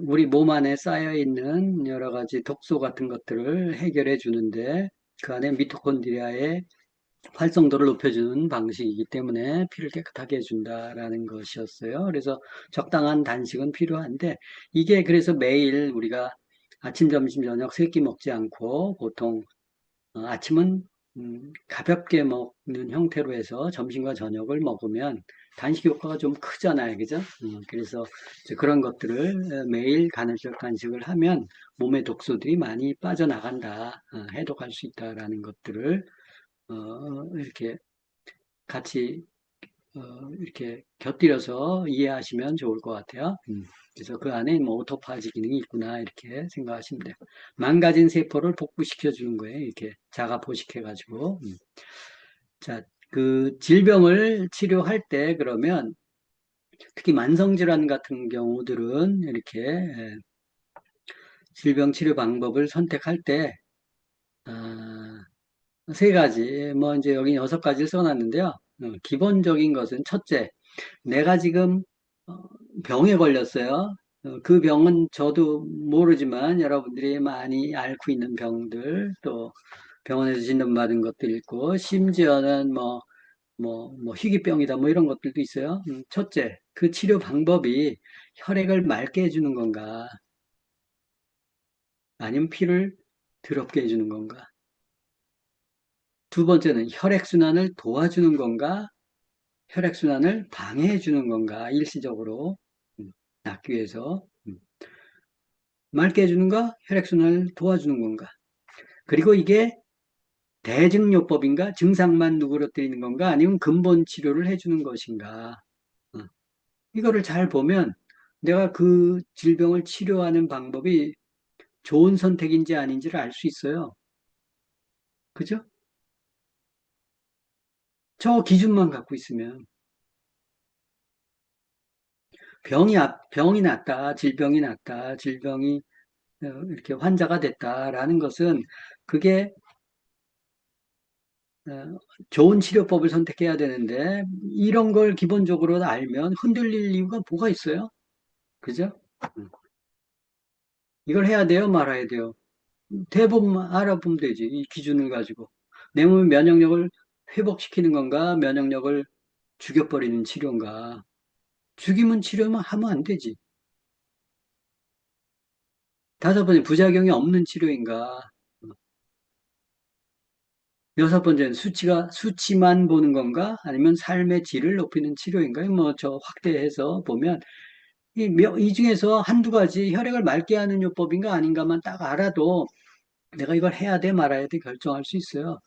우리 몸 안에 쌓여 있는 여러 가지 독소 같은 것들을 해결해 주는데 그 안에 미토콘드리아의 활성도를 높여주는 방식이기 때문에 피를 깨끗하게 해준다라는 것이었어요. 그래서 적당한 단식은 필요한데 이게 그래서 매일 우리가 아침, 점심, 저녁 세 끼 먹지 않고 보통 아침은 가볍게 먹는 형태로 해서 점심과 저녁을 먹으면 단식 효과가 좀 크잖아요. 그죠? 그래서 이제 그런 것들을 매일 간헐적 단식을 하면 몸의 독소들이 많이 빠져나간다, 해독할 수 있다라는 것들을 이렇게 같이 이렇게 곁들여서 이해하시면 좋을 것 같아요. 그래서 그 안에 뭐 오토파지 기능이 있구나 이렇게 생각하시면 돼요. 망가진 세포를 복구시켜 주는 거예요. 이렇게 자가 포식해 가지고. 자, 그 질병을 치료할 때 그러면 특히 만성질환 같은 경우들은 이렇게 질병 치료 방법을 선택할 때, 아, 세 가지, 뭐 이제 여기 6가지를 써놨는데요. 기본적인 것은 첫째, 내가 지금 어, 병에 걸렸어요. 그 병은 저도 모르지만 여러분들이 많이 앓고 있는 병들, 또 병원에서 진단받은 것들 있고, 심지어는 뭐 희귀병이다, 뭐 이런 것들도 있어요. 첫째, 그 치료 방법이 혈액을 맑게 해주는 건가, 아니면 피를 더럽게 해주는 건가. 두 번째는 혈액순환을 도와주는 건가, 혈액순환을 방해해 주는 건가, 일시적으로 낫기 위해서. 맑게 해주는가, 혈액순환을 도와주는 건가. 그리고 이게 대증요법인가, 증상만 누그러뜨리는 건가, 아니면 근본 치료를 해주는 것인가. 어, 이거를 잘 보면 내가 그 질병을 치료하는 방법이 좋은 선택인지 아닌지를 알 수 있어요. 그죠? 저 기준만 갖고 있으면 병이 낫다, 질병이 낫다, 질병이 이렇게 환자가 됐다라는 것은 그게 어, 좋은 치료법을 선택해야 되는데 이런 걸 기본적으로 알면 흔들릴 이유가 뭐가 있어요? 그죠? 음. 이걸 해야 돼요, 말아야 돼요. 대부분 알아보면 되지. 이 기준을 가지고. 내 몸의 면역력을 회복시키는 건가, 면역력을 죽여버리는 치료인가. 죽이면 치료만 하면 안 되지. 다섯 번째, 부작용이 없는 치료인가. 여섯 번째는 수치만 보는 건가? 아니면 삶의 질을 높이는 치료인가? 뭐, 저 확대해서 보면, 이 중에서 한두 가지 혈액을 맑게 하는 요법인가 아닌가만 딱 알아도 내가 이걸 해야 돼 말아야 돼 결정할 수 있어요.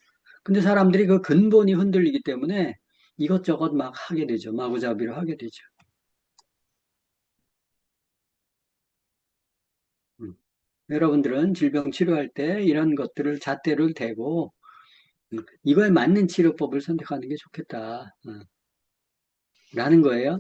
근데 사람들이 그 근본이 흔들리기 때문에 이것저것 막 하게 되죠. 마구잡이로 하게 되죠. 음. 여러분들은 질병 치료할 때 이런 것들을 잣대를 대고 이거에 맞는 치료법을 선택하는 게 좋겠다. 라는 거예요.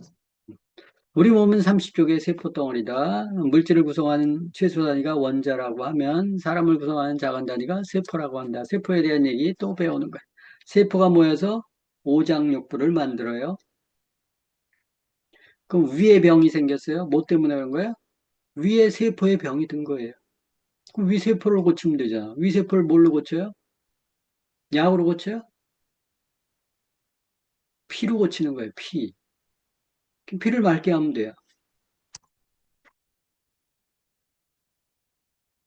우리 몸은 30조 개의 세포 덩어리다. 물질을 구성하는 최소 단위가 원자라고 하면 사람을 구성하는 작은 단위가 세포라고 한다. 세포에 대한 얘기 또 배우는 거야. 세포가 모여서 오장육부를 만들어요. 그럼 위에 병이 생겼어요. 뭐 때문에 그런 거야? 위에 세포에 병이 든 거예요. 그럼 위 세포를 고치면 되잖아. 위 세포를 뭘로 고쳐요? 약으로 고쳐요? 피로 고치는 거예요. 피. 피를 맑게 하면 돼요.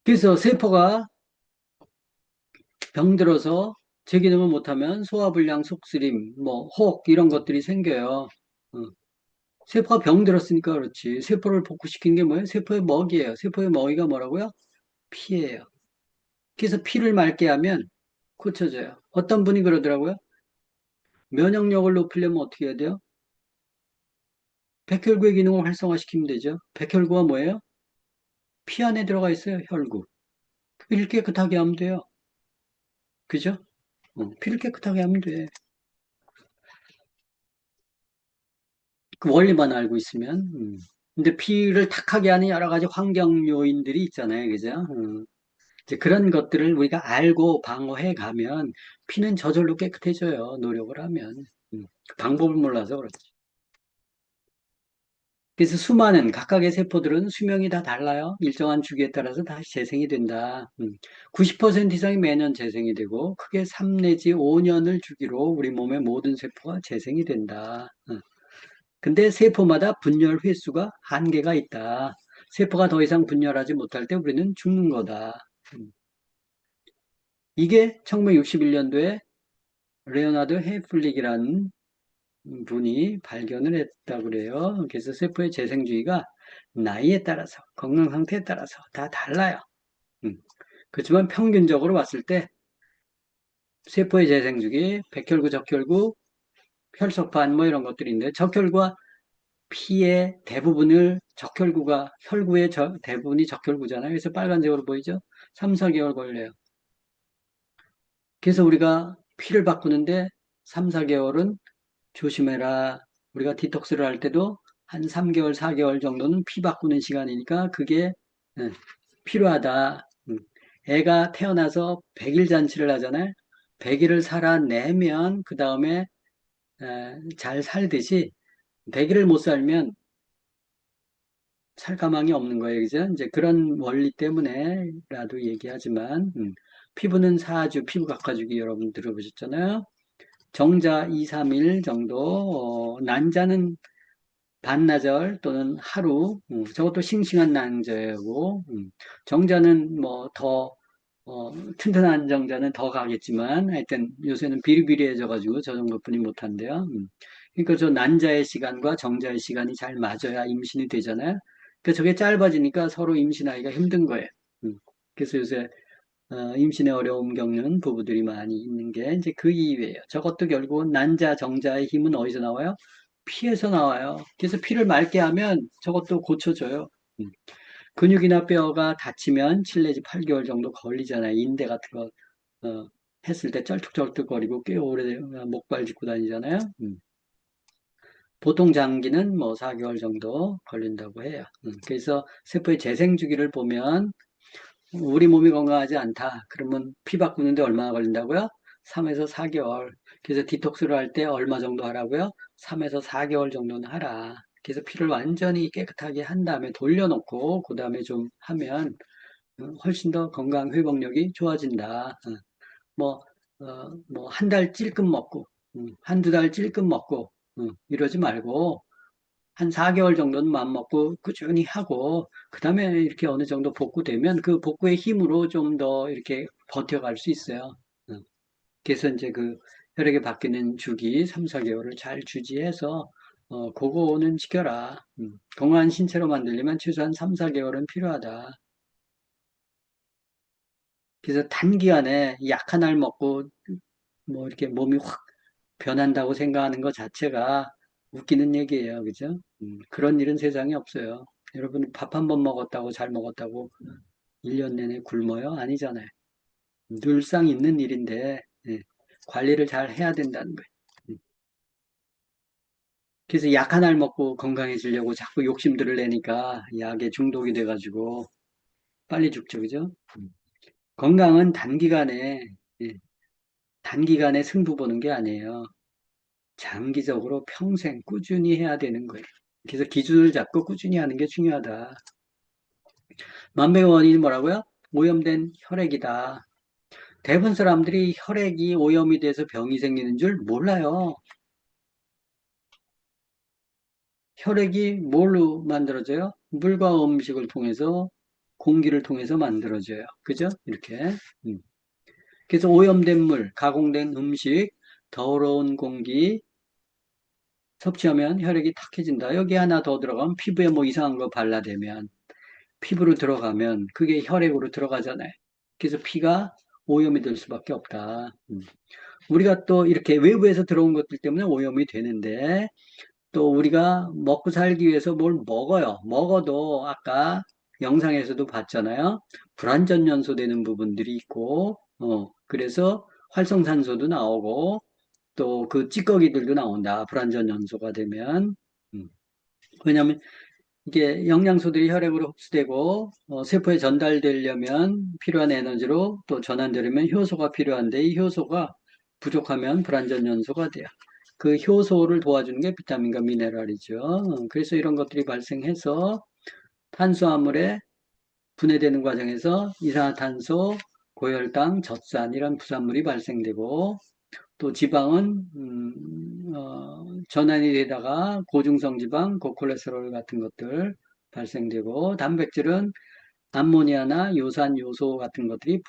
그래서 세포가 병들어서 제기능을 못하면 소화불량, 속쓰림, 뭐, 혹 이런 것들이 생겨요. 어. 세포가 병들었으니까 그렇지. 세포를 복구시킨 게 뭐예요? 세포의 먹이에요. 세포의 먹이가 뭐라고요? 피예요. 그래서 피를 맑게 하면 고쳐져요. 어떤 분이 그러더라고요. 면역력을 높이려면 어떻게 해야 돼요? 백혈구의 기능을 활성화시키면 되죠. 백혈구가 뭐예요? 피 안에 들어가 있어요. 혈구. 피를 깨끗하게 하면 돼요. 그죠? 피를 깨끗하게 하면 돼. 그 원리만 알고 있으면. 근데 피를 탁하게 하는 여러 가지 환경 요인들이 있잖아요. 그죠? 이제 그런 것들을 우리가 알고 방어해 가면 피는 저절로 깨끗해져요. 노력을 하면. 그 방법을 몰라서 그렇지. 그래서 수많은 각각의 세포들은 수명이 다 달라요. 일정한 주기에 따라서 다시 재생이 된다. 90% 이상이 매년 재생이 되고 크게 3 내지 5년을 주기로 우리 몸의 모든 세포가 재생이 된다. 근데 세포마다 분열 횟수가 한계가 있다. 세포가 더 이상 분열하지 못할 때 우리는 죽는 거다. 이게 1961년도에 레오나드 헤플릭이라는 분이 발견을 했다고 그래요. 그래서 세포의 재생주기가 나이에 따라서, 건강 상태에 따라서 다 달라요. 음. 그렇지만 평균적으로 봤을 때 세포의 재생주기, 백혈구, 적혈구, 혈소판 뭐 이런 것들이 있는데 적혈구와 피의 대부분을 혈구의 대부분이 적혈구잖아요. 그래서 빨간색으로 보이죠? 3, 4개월 걸려요. 그래서 우리가 피를 바꾸는데 3, 4개월은 조심해라. 우리가 디톡스를 할 때도 한 3개월, 4개월 정도는 피 바꾸는 시간이니까 그게 예, 필요하다. 애가 태어나서 100일 잔치를 하잖아요. 100일을 살아내면 그 다음에 잘 살듯이 100일을 못 살면 살 가망이 없는 거예요. 그죠? 이제 그런 원리 때문에라도 얘기하지만, 피부는 4주, 피부 깎아주기 여러분 들어보셨잖아요. 정자 2, 3일 정도, 난자는 반나절 또는 하루, 저것도 싱싱한 난자고, 정자는 뭐 더, 튼튼한 정자는 더 가겠지만, 하여튼 요새는 비리비리해져가지고 저 정도뿐이 못한대요. 그러니까 저 난자의 시간과 정자의 시간이 잘 맞아야 임신이 되잖아요. 그러니까 저게 짧아지니까 서로 임신하기가 힘든 거예요. 그래서 요새 임신에 어려움 겪는 부부들이 많이 있는 게 이제 그 이유예요. 저것도 결국은 난자, 정자의 힘은 어디서 나와요? 피에서 나와요. 그래서 피를 맑게 하면 저것도 고쳐져요. 음. 근육이나 뼈가 다치면 7 내지 8개월 정도 걸리잖아요. 인대 같은 거 했을 때 쩔뚝쩔뚝거리고 꽤 오래 목발 짚고 다니잖아요. 보통 장기는 뭐 4개월 정도 걸린다고 해요. 그래서 세포의 재생 주기를 보면 우리 몸이 건강하지 않다. 그러면 피 바꾸는데 얼마나 걸린다고요? 3에서 4개월. 그래서 디톡스를 할 때 얼마 정도 하라고요? 3에서 4개월 정도는 하라. 그래서 피를 완전히 깨끗하게 한 다음에 돌려놓고 그 다음에 좀 하면 훨씬 더 건강 회복력이 좋아진다. 뭐, 뭐, 한 달 찔끔 먹고, 한두 달 찔끔 먹고, 이러지 말고, 한 4개월 정도는 맘먹고 꾸준히 하고, 그 다음에 이렇게 어느 정도 복구되면 그 복구의 힘으로 좀 더 이렇게 버텨갈 수 있어요. 그래서 이제 그 혈액이 바뀌는 주기 3, 4개월을 잘 주지해서, 그거는 지켜라. 건강한 신체로 만들려면 최소한 3, 4개월은 필요하다. 그래서 단기간에 약 하나를 먹고 뭐 이렇게 몸이 확 변한다고 생각하는 것 자체가 웃기는 얘기예요. 그죠? 그런 일은 세상에 없어요. 여러분 밥 한 번 먹었다고 잘 먹었다고 1년 내내 굶어요? 아니잖아요. 늘상 있는 일인데 예, 관리를 잘 해야 된다는 거예요. 음. 그래서 약 하나를 먹고 건강해지려고 자꾸 욕심들을 내니까 약에 중독이 돼가지고 빨리 죽죠. 그죠? 음. 건강은 단기간에 예, 단기간에 승부 보는 게 아니에요. 장기적으로 평생 꾸준히 해야 되는 거예요. 그래서 기준을 잡고 꾸준히 하는 게 중요하다. 만병의 원인이 뭐라고요? 오염된 혈액이다. 대부분 사람들이 혈액이 오염이 돼서 병이 생기는 줄 몰라요. 혈액이 뭘로 만들어져요? 물과 음식을 통해서, 공기를 통해서 만들어져요. 그죠? 이렇게. 음. 그래서 오염된 물, 가공된 음식, 더러운 공기, 섭취하면 혈액이 탁해진다. 여기 하나 더 들어가면 피부에 뭐 이상한 거 발라대면 피부로 들어가면 그게 혈액으로 들어가잖아요. 그래서 피가 오염이 될 수밖에 없다. 우리가 또 이렇게 외부에서 들어온 것들 때문에 오염이 되는데 또 우리가 먹고 살기 위해서 뭘 먹어요. 먹어도 아까 영상에서도 봤잖아요. 불완전 연소 되는 부분들이 있고, 그래서 활성산소도 나오고 또 그 찌꺼기들도 나온다. 불완전 연소가 되면. 음. 왜냐하면 이게 영양소들이 혈액으로 흡수되고 세포에 전달되려면 필요한 에너지로 또 전환되려면 효소가 필요한데 이 효소가 부족하면 불완전 연소가 돼요. 그 효소를 도와주는 게 비타민과 미네랄이죠. 그래서 이런 것들이 발생해서 탄수화물에 분해되는 과정에서 이산화탄소, 고혈당, 젖산 이런 부산물이 발생되고 또 지방은 전환이 되다가 고중성 지방, 고콜레스테롤 같은 것들 발생되고 단백질은 암모니아나 요산 요소 같은 것들이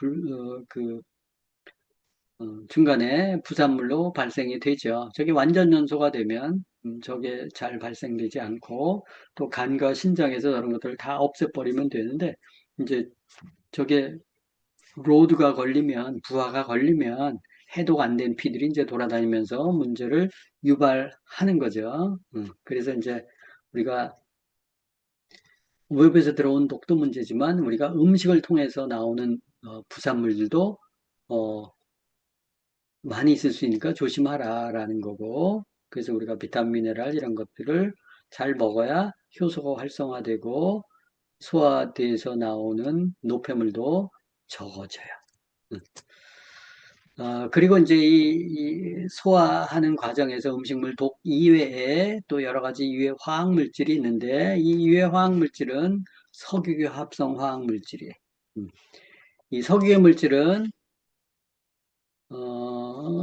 중간에 부산물로 발생이 되죠. 저게 완전 연소가 되면 저게 잘 발생되지 않고 또 간과 신장에서 저런 것들을 다 없애버리면 되는데 이제 저게 로드가 걸리면 부하가 걸리면 해독 안 된 피들이 이제 돌아다니면서 문제를 유발하는 거죠. 그래서 이제 우리가 외부에서 들어온 독도 문제지만 우리가 음식을 통해서 나오는 부산물들도 어, 많이 있을 수 있으니까 조심하라라는 거고, 그래서 우리가 비타민, 미네랄 이런 것들을 잘 먹어야 효소가 활성화되고 소화돼서 나오는 노폐물도 적어져요. 음. 그리고 이제 이 소화하는 과정에서 음식물 독 이외에 또 여러 가지 유해 화학 물질이 있는데 이 유해 화학 물질은 석유계 합성 화학 물질이에요. 이 석유계 물질은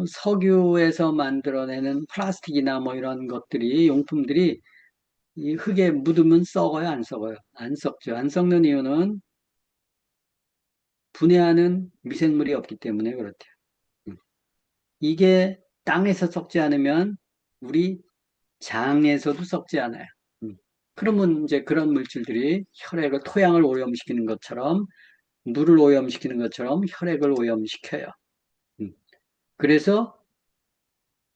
석유에서 만들어내는 플라스틱이나 뭐 이런 것들이 용품들이 이 흙에 묻으면 썩어요, 안 썩어요? 안 썩죠. 안 썩는 이유는 분해하는 미생물이 없기 때문에 그렇대요. 이게 땅에서 썩지 않으면 우리 장에서도 썩지 않아요. 그러면 이제 그런 물질들이 혈액을, 토양을 오염시키는 것처럼, 물을 오염시키는 것처럼 혈액을 오염시켜요. 그래서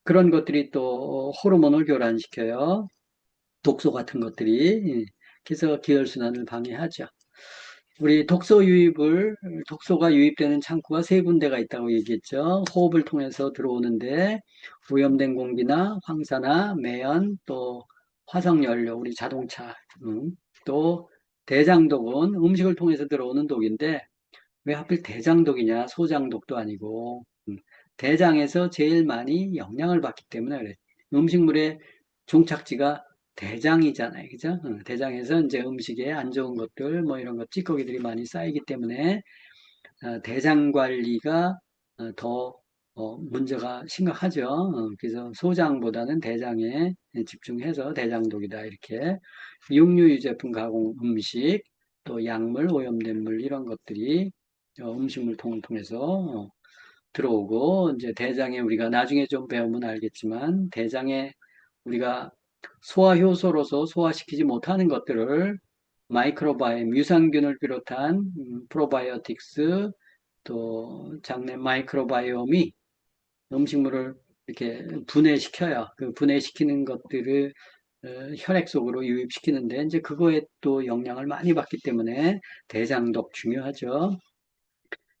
그런 것들이 또 호르몬을 교란시켜요. 독소 같은 것들이. 그래서 기혈순환을 방해하죠. 우리 독소가 유입되는 창구가 세 군데가 있다고 얘기했죠. 호흡을 통해서 들어오는데 오염된 공기나 황사나 매연 또 화석연료, 우리 자동차, 또 대장독은 음식을 통해서 들어오는 독인데 왜 하필 대장독이냐? 소장독도 아니고 대장에서 제일 많이 영향을 받기 때문에 그래. 음식물의 종착지가 대장이잖아요. 그죠? 대장에서 이제 음식에 안 좋은 것들, 뭐 이런 것, 찌꺼기들이 많이 쌓이기 때문에 대장 관리가 더 문제가 심각하죠. 그래서 소장보다는 대장에 집중해서 대장독이다. 이렇게 육류 유제품 가공 음식, 또 약물, 오염된 물 이런 것들이 음식물 통을 통해서 들어오고 이제 대장에 우리가 나중에 좀 배우면 알겠지만 대장에 우리가 소화 효소로서 소화시키지 못하는 것들을 마이크로바이옴, 유산균을 비롯한 프로바이오틱스 또 장내 마이크로바이옴이 음식물을 이렇게 분해시켜요. 그 분해시키는 것들을 혈액 속으로 유입시키는데 이제 그거에 또 영향을 많이 받기 때문에 대장독 중요하죠.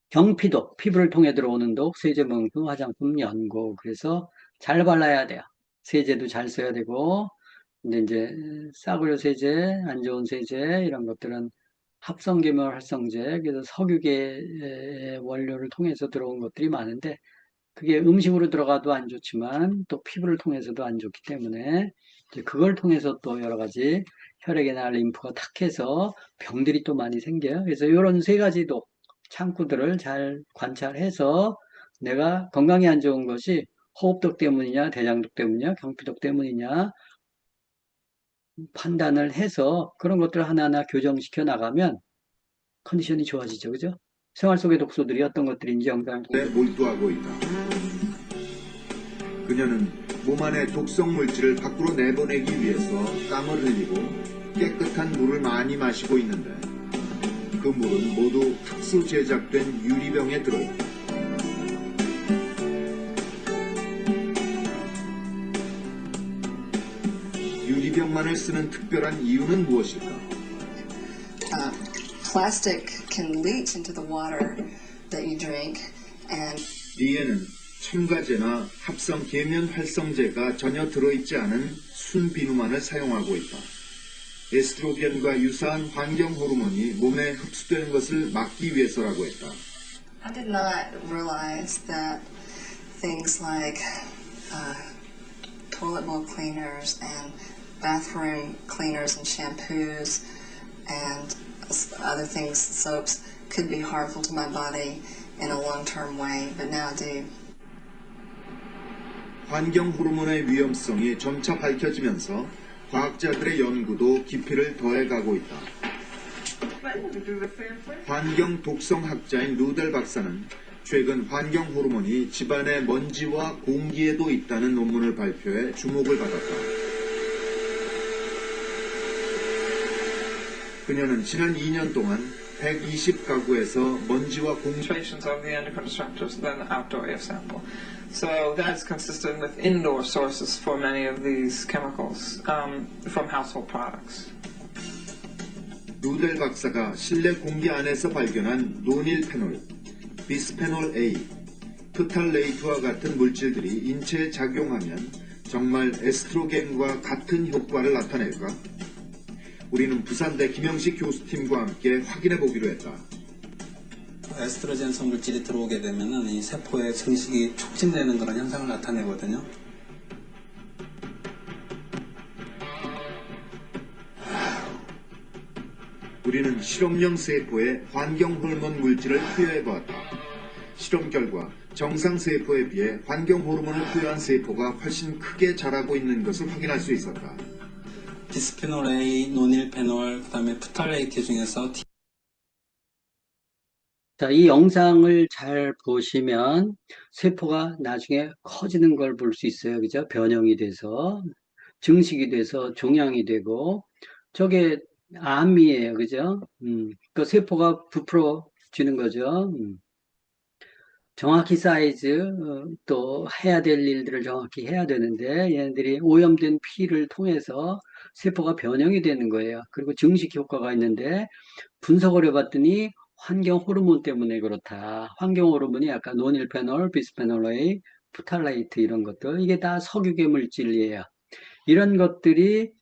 경피독, 피부를 통해 들어오는 독, 세제명품, 화장품, 연고. 그래서 잘 발라야 돼요. 세제도 잘 써야 되고, 근데 이제 싸구려 세제, 안 좋은 세제 이런 것들은 합성계면 활성제, 그래서 석유계 원료를 통해서 들어온 것들이 많은데 그게 음식으로 들어가도 안 좋지만 또 피부를 통해서도 안 좋기 때문에 이제 그걸 통해서 또 여러 가지 혈액이나 림프가 탁해서 병들이 또 많이 생겨요. 그래서 이런 세 가지도 창구들을 잘 관찰해서 내가 건강에 안 좋은 것이 호흡독 때문이냐, 대장독 때문이냐, 경피독 때문이냐 판단을 해서 그런 것들을 하나하나 교정시켜 나가면 컨디션이 좋아지죠. 그죠? 생활 속의 독소들이 어떤 것들인지 영상을 통해서
몰두하고 있다. 그녀는 몸 안의 독성 물질을 밖으로 내보내기 위해서 땀을 흘리고 깨끗한 물을 많이 마시고 있는데 그 물은 모두 특수 제작된 유리병에 들어있다. 유리병만을 쓰는 특별한 이유는 무엇일까?
Plastic can leach into the water that you drink, and
이에는 첨가제나 합성 계면 활성제가 전혀 들어있지 않은 순비누만을 사용하고 있다. 에스트로겐과 유사한 환경 호르몬이 몸에 흡수되는 것을 막기 위해서라고 했다.
I did not realize that things like toilet bowl cleaners and bathroom cleaners and shampoos and other things, soaps, could be harmful to my body in a long-term way, but now I do.
환경 호르몬의 위험성이 점차 밝혀지면서 과학자들의 연구도 깊이를 더해가고 있다. 환경 독성학자인 루델 박사는 최근 환경 호르몬이 집안의 먼지와 공기에도 있다는 논문을 발표해 주목을 받았다. 그녀는 지난 2년 동안 120가구에서 먼지와 공기
concentrations of the endocrine disruptors than the outdoor air sample. So that's consistent with indoor sources for many of these chemicals from household products.
루델 박사가 실내 공기 안에서 발견한 노닐페놀, 비스페놀 A, 프탈레이트와 같은 물질들이 인체에 작용하면 정말 에스트로겐과 같은 효과를 나타낼까? 우리는 부산대 김영식 교수팀과 함께 확인해 보기로 했다.
에스트로겐성 물질이 들어오게 되면은 이 세포의 증식이 촉진되는 그런 현상을 나타내거든요.
우리는 실험용 세포에 환경 호르몬 물질을 투여해 보았다. 실험 결과 정상 세포에 비해 환경 호르몬을 투여한 세포가 훨씬 크게 자라고 있는 것을 확인할 수 있었다.
비스페놀 A, 노닐페놀, 그다음에 프탈레이트 중에서
자, 이 영상을 잘 보시면 세포가 나중에 커지는 걸 볼 수 있어요. 그죠? 변형이 돼서, 증식이 돼서 종양이 되고, 저게 암이에요. 그죠? 그 세포가 부풀어지는 거죠. 정확히 사이즈, 또 해야 될 일들을 정확히 해야 되는데, 얘네들이 오염된 피를 통해서 세포가 변형이 되는 거예요. 그리고 증식 효과가 있는데, 분석을 해봤더니 환경 호르몬 때문에 그렇다. 환경 호르몬이 약간 노닐페놀, 비스페놀 A, 프탈레이트 이런 것들, 이게 다 석유계 물질이에요. 이런 것들이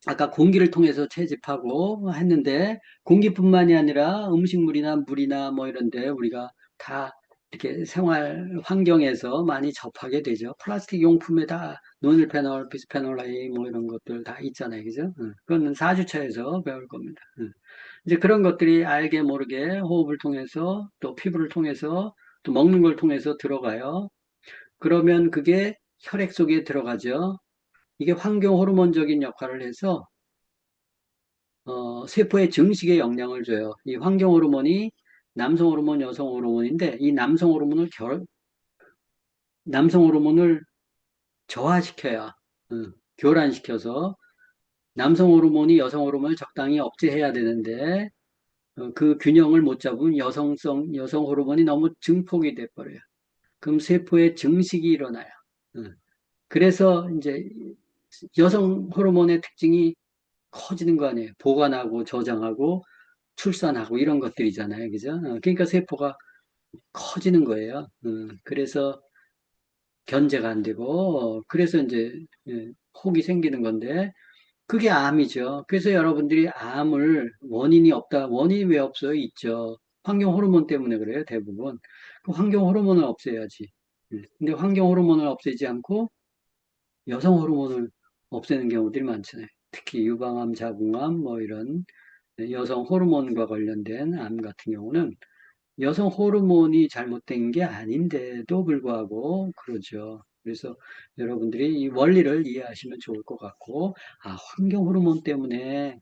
아까 공기를 통해서 채집하고 했는데, 공기뿐만이 아니라 음식물이나 물이나 뭐 이런데 우리가 다 이렇게 생활 환경에서 많이 접하게 되죠. 플라스틱 용품에 다 노닐페놀, 비스페놀 A 뭐 이런 것들 다 있잖아요. 그죠? 그거는 4주차에서 배울 겁니다. 이제 그런 것들이 알게 모르게 호흡을 통해서 또 피부를 통해서 또 먹는 걸 통해서 들어가요. 그러면 그게 혈액 속에 들어가죠. 이게 환경 호르몬적인 역할을 해서 세포의 증식에 영향을 줘요. 이 환경 호르몬이 남성 호르몬, 여성 호르몬인데 이 남성 호르몬을 저하시켜야 교란시켜서 남성 호르몬이 여성 호르몬을 적당히 억제해야 되는데 그 균형을 못 잡으면 여성 호르몬이 너무 증폭이 돼버려요. 그럼 세포에 증식이 일어나요. 그래서 이제 여성 호르몬의 특징이 커지는 거 아니에요. 보관하고 저장하고 출산하고 이런 것들이잖아요. 그죠? 그러니까 세포가 커지는 거예요. 그래서 견제가 안 되고, 그래서 이제 혹이 생기는 건데, 그게 암이죠. 그래서 여러분들이 암을 원인이 없다. 원인이 왜 없어요? 있죠. 환경 호르몬 때문에 그래요, 대부분. 그 환경 호르몬을 없애야지. 근데 환경 호르몬을 없애지 않고 여성 호르몬을 없애는 경우들이 많잖아요. 특히 유방암, 자궁암, 뭐 이런 여성 호르몬과 관련된 암 같은 경우는 여성 호르몬이 잘못된 게 아닌데도 불구하고 그러죠. 그래서 여러분들이 이 원리를 이해하시면 좋을 것 같고, 환경 호르몬 때문에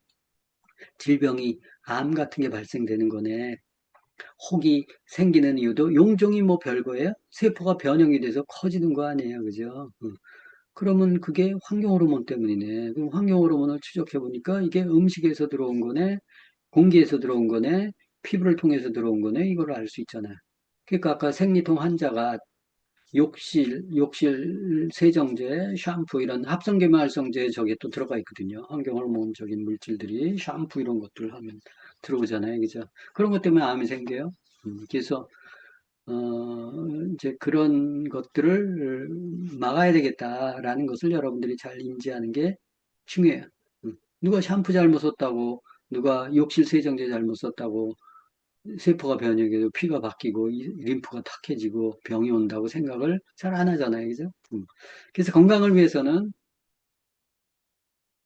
질병이 암 같은 게 발생되는 거네. 혹이 생기는 이유도 용종이 뭐 별거예요? 세포가 변형이 돼서 커지는 거 아니에요. 그죠? 그러면 그게 환경 호르몬 때문이네. 그럼 환경 호르몬을 추적해 보니까 이게 음식에서 들어온 거네, 공기에서 들어온 거네, 피부를 통해서 들어온 거네, 이걸 알 수 있잖아요. 그러니까 아까 생리통 환자가 욕실 세정제, 샴푸 이런 합성계말성제 저게 또 들어가 있거든요. 환경 호르몬적인 물질들이 샴푸 이런 것들 하면 들어오잖아요. 그죠? 그런 것 때문에 암이 생겨요. 그래서 이제 그런 것들을 막아야 되겠다라는 것을 여러분들이 잘 인지하는 게 중요해요. 누가 샴푸 잘못 썼다고, 누가 욕실 세정제 잘못 썼다고, 세포가 변형해서 피가 바뀌고, 림프가 탁해지고, 병이 온다고 생각을 잘 안 하잖아요. 그죠? 그래서 건강을 위해서는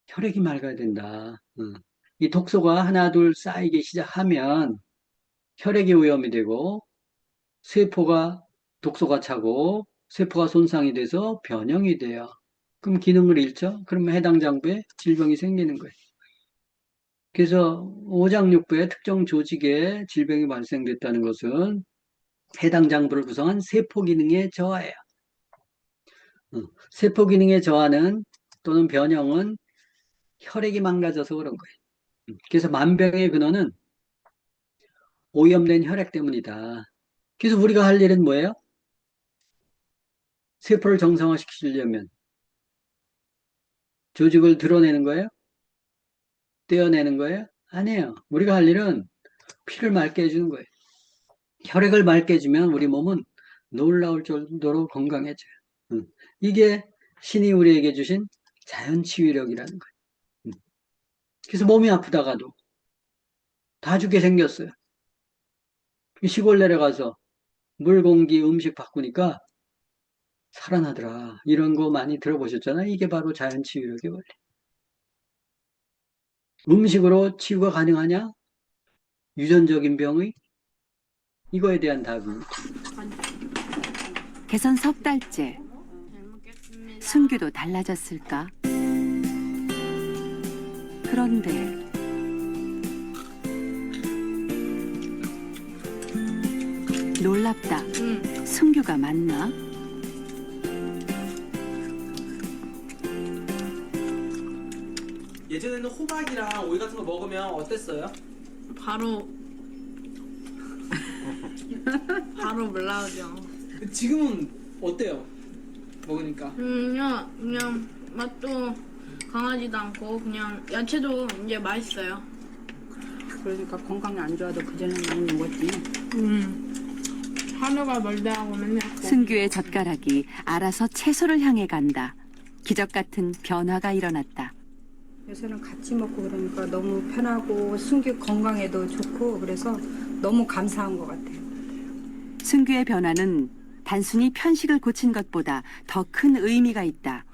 혈액이 맑아야 된다. 이 독소가 하나, 둘 쌓이기 시작하면 혈액이 오염이 되고, 세포가 독소가 차고 세포가 손상이 돼서 변형이 돼요. 그럼 기능을 잃죠? 그러면 해당 장부에 질병이 생기는 거예요. 그래서 오장육부의 특정 조직에 질병이 발생됐다는 것은 해당 장부를 구성한 세포 기능의 저하예요. 세포 기능의 저하는 또는 변형은 혈액이 망가져서 그런 거예요. 그래서 만병의 근원은 오염된 혈액 때문이다. 그래서 우리가 할 일은 뭐예요? 세포를 정상화시키려면 조직을 드러내는 거예요? 떼어내는 거예요? 아니에요. 우리가 할 일은 피를 맑게 해주는 거예요. 혈액을 맑게 해주면 우리 몸은 놀라울 정도로 건강해져요. 이게 신이 우리에게 주신 자연 치유력이라는 거예요. 그래서 몸이 아프다가도 다 죽게 생겼어요. 시골 내려가서 물, 공기, 음식 바꾸니까 살아나더라. 이런 거 많이 들어보셨잖아요. 이게 바로 자연 치유력의 원리. 음식으로 치유가 가능하냐? 유전적인 병의? 이거에 대한 답입니다.
개선 석 달째. 순규도 달라졌을까? 그런데 놀랍다. 순규가 맞나?
예전에는 호박이랑 오이 같은 거 먹으면 어땠어요?
바로 올라오죠.
지금은 어때요? 먹으니까.
그냥 맛도 강하지도 않고 그냥 야채도 이제 맛있어요.
그러니까 건강이 안 좋아도 그전에 많이 먹었지.
하루가 멀다고 맨날
순규의 젓가락이 알아서 채소를 향해 간다. 기적 같은 변화가 일어났다.
요새는 같이 먹고 그러니까 너무 편하고 순규 건강에도 좋고 그래서 너무 감사한 것 같아요.
순규의 변화는 단순히 편식을 고친 것보다 더 큰 의미가 있다.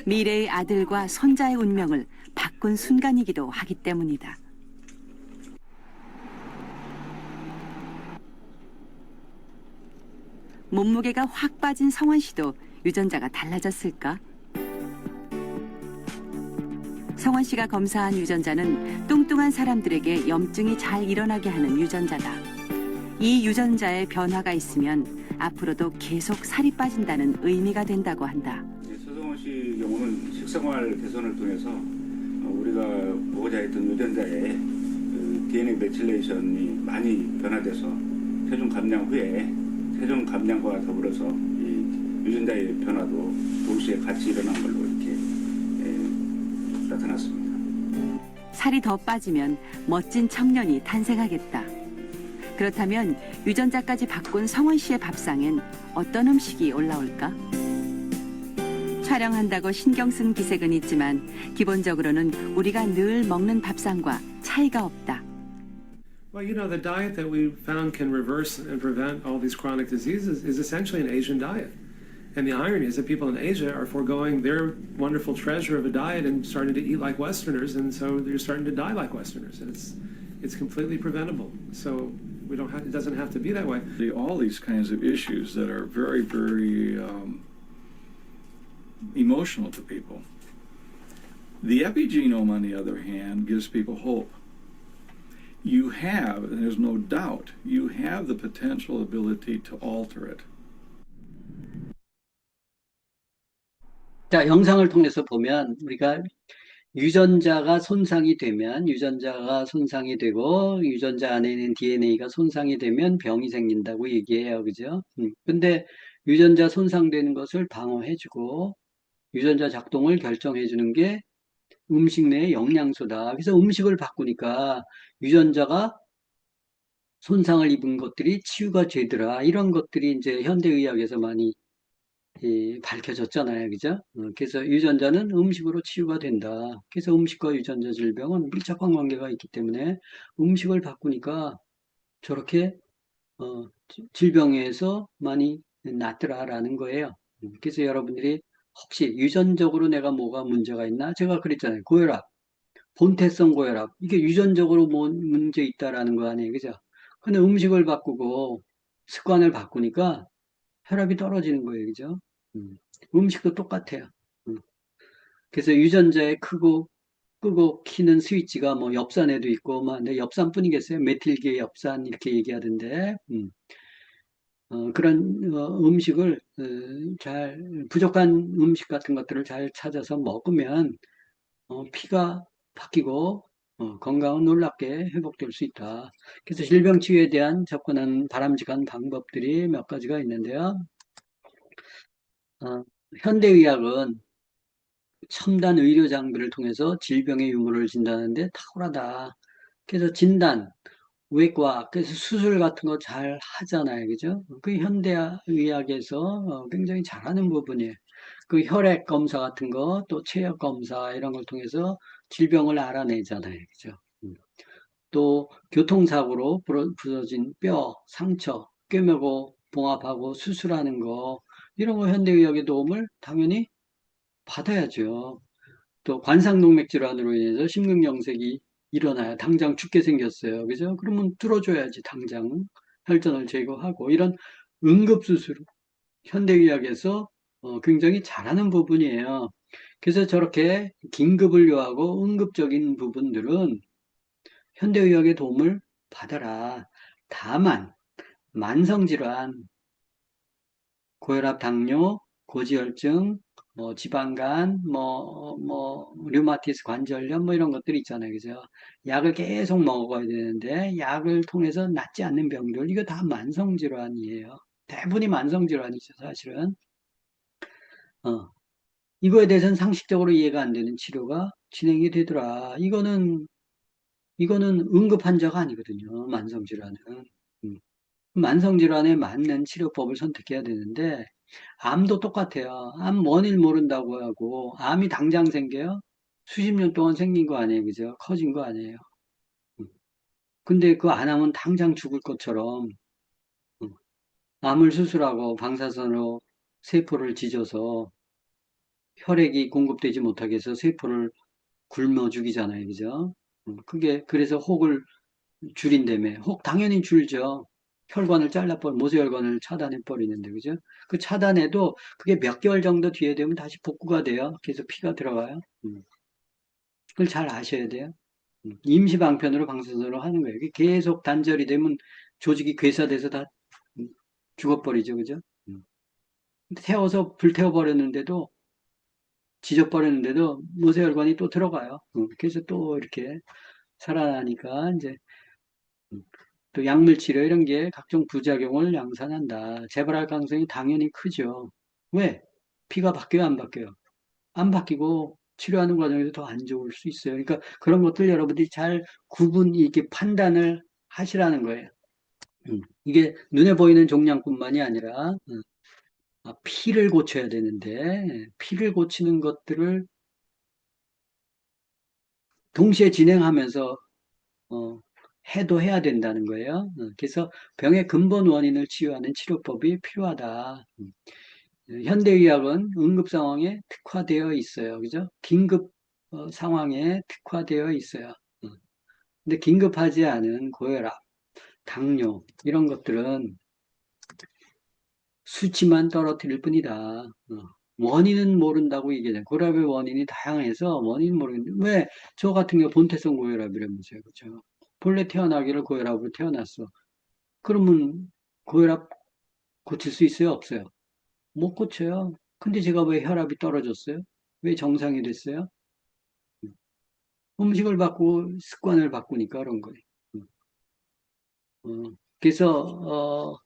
미래의 아들과 손자의 운명을 바꾼 순간이기도 하기 때문이다. 몸무게가 확 빠진 성원 씨도 유전자가 달라졌을까? 성원 씨가 검사한 유전자는 뚱뚱한 사람들에게 염증이 잘 일어나게 하는 유전자다. 이 유전자의 변화가 있으면 앞으로도 계속 살이 빠진다는 의미가 된다고 한다.
서성원 씨 경우는 식생활 개선을 통해서 우리가 보고자 했던 유전자의 DNA 메틸레이션이 많이 변화돼서 체중 감량 후에 체중 감량과 더불어서 이 유전자의 변화도 동시에 같이 일어난 걸로 이렇게 나타났습니다.
살이 더 빠지면 멋진 청년이 탄생하겠다. 그렇다면 유전자까지 바꾼 성원 씨의 밥상엔 어떤 음식이 올라올까? 촬영한다고 신경 쓴 기색은 있지만 기본적으로는 우리가 늘 먹는 밥상과 차이가 없다.
Well, you know, the diet that we found can reverse and prevent all these chronic diseases is essentially an Asian diet. And the irony is that people in Asia are foregoing their wonderful treasure of a diet and starting to eat like Westerners, and so they're starting to die like Westerners. And it's completely preventable. So we don't have, it doesn't have to be that way.
All these kinds of issues that are very, very emotional to people. The epigenome, on the other hand, gives people hope. You have, and there's no doubt, you have the potential ability to alter it.
자, 영상을 통해서 보면 우리가 유전자가 손상이 되고 유전자 안에 있는 DNA가 손상이 되면 병이 생긴다고 얘기해요. 그죠? 근데 유전자 손상되는 것을 방어해주고 유전자 작동을 결정해주는 게 음식 내의 영양소다. 그래서 음식을 바꾸니까 유전자가 손상을 입은 것들이 치유가 되더라. 이런 것들이 이제 현대의학에서 많이 밝혀졌잖아요. 그죠? 그래서 유전자는 음식으로 치유가 된다. 그래서 음식과 유전자 질병은 밀접한 관계가 있기 때문에 음식을 바꾸니까 저렇게 질병에서 많이 낫더라라는 거예요. 그래서 여러분들이 혹시 유전적으로 내가 뭐가 문제가 있나? 제가 그랬잖아요. 고혈압, 본태성 고혈압. 이게 유전적으로 뭐 문제 있다라는 거 아니에요. 그죠? 근데 음식을 바꾸고 습관을 바꾸니까 혈압이 떨어지는 거예요. 그죠? 음식도 똑같아요. 그래서 유전자에 끄고 키는 스위치가 뭐 엽산에도 있고, 근데 엽산뿐이겠어요? 메틸계 엽산 이렇게 얘기하던데, 그런 음식을 부족한 음식 같은 것들을 잘 찾아서 먹으면 피가 바뀌고 건강은 놀랍게 회복될 수 있다. 그래서 질병 치유에 대한 접근하는 바람직한 방법들이 몇 가지가 있는데요. 현대의학은 첨단 의료 장비를 통해서 질병의 유무를 진단하는데 탁월하다. 그래서 진단, 외과, 그래서 수술 같은 거 잘 하잖아요. 그죠? 그 현대의학에서 굉장히 잘하는 부분이에요. 그 혈액 검사 같은 거, 또 체력 검사 이런 걸 통해서 질병을 알아내잖아요. 그죠? 또 교통사고로 부러진 뼈, 상처, 꿰매고 봉합하고 수술하는 거 이런 거 현대의학의 도움을 당연히 받아야죠. 또 관상동맥 질환으로 인해서 심근경색이 일어나요. 당장 죽게 생겼어요. 그죠? 그러면 뚫어줘야지 당장 혈전을 제거하고 이런 응급수술 현대의학에서 굉장히 잘하는 부분이에요. 그래서 저렇게 긴급을 요하고 응급적인 부분들은 현대의학의 도움을 받아라. 다만 만성질환, 고혈압, 당뇨, 고지혈증, 지방간, 류마티스 관절염, 이런 것들이 있잖아요. 그죠? 약을 계속 먹어야 되는데, 약을 통해서 낫지 않는 병들, 이거 다 만성질환이에요. 대부분이 만성질환이죠, 사실은. 이거에 대해서는 상식적으로 이해가 안 되는 치료가 진행이 되더라. 이거는 응급 환자가 아니거든요, 만성질환은. 음. 만성질환에 맞는 치료법을 선택해야 되는데, 암도 똑같아요. 암 원인 모른다고 하고, 암이 당장 생겨요? 수십 년 동안 생긴 거 아니에요, 그죠? 커진 거 아니에요. 음. 근데 그거 안 하면 당장 죽을 것처럼, 암을 수술하고 방사선으로 세포를 찢어서 혈액이 공급되지 못하게 해서 세포를 굶어 죽이잖아요, 그죠? 그래서 혹을 줄인다며. 혹 당연히 줄죠. 혈관을 모세혈관을 차단해 버리는데, 그죠? 그 차단해도 그게 몇 개월 정도 뒤에 되면 다시 복구가 돼요. 그래서 피가 들어가요. 그걸 잘 아셔야 돼요. 임시방편으로 방사선으로 하는 거예요. 이게 계속 단절이 되면 조직이 괴사돼서 다 죽어버리죠. 그죠? 태워서 불태워버렸는데도, 지져버렸는데도 모세혈관이 또 들어가요. 그래서 또 이렇게 살아나니까 이제 또 약물 치료 이런 게 각종 부작용을 양산한다. 재발할 가능성이 당연히 크죠. 왜? 피가 바뀌어요, 안 바뀌어요? 안 바뀌고 치료하는 과정에서 더 안 좋을 수 있어요. 그러니까 그런 것들 여러분들이 잘 이렇게 판단을 하시라는 거예요. 이게 눈에 보이는 종양뿐만이 아니라 피를 고쳐야 되는데 피를 고치는 것들을 동시에 진행하면서 해도 해야 된다는 거예요. 그래서 병의 근본 원인을 치유하는 치료법이 필요하다. 현대의학은 응급 상황에 특화되어 있어요. 그죠? 긴급 상황에 특화되어 있어요. 근데 긴급하지 않은 고혈압, 당뇨 이런 것들은 수치만 떨어뜨릴 뿐이다. 원인은 모른다고 얘기해요. 고혈압의 원인이 다양해서 원인은 모르겠는데 왜 저 같은 경우 본태성 고혈압이라면서요. 그죠? 본래 태어나기를 고혈압으로 태어났어. 그러면 고혈압 고칠 수 있어요? 없어요? 못 고쳐요. 근데 제가 왜 혈압이 떨어졌어요? 왜 정상이 됐어요? 음식을 바꾸고 습관을 바꾸니까 그런 거예요. 그래서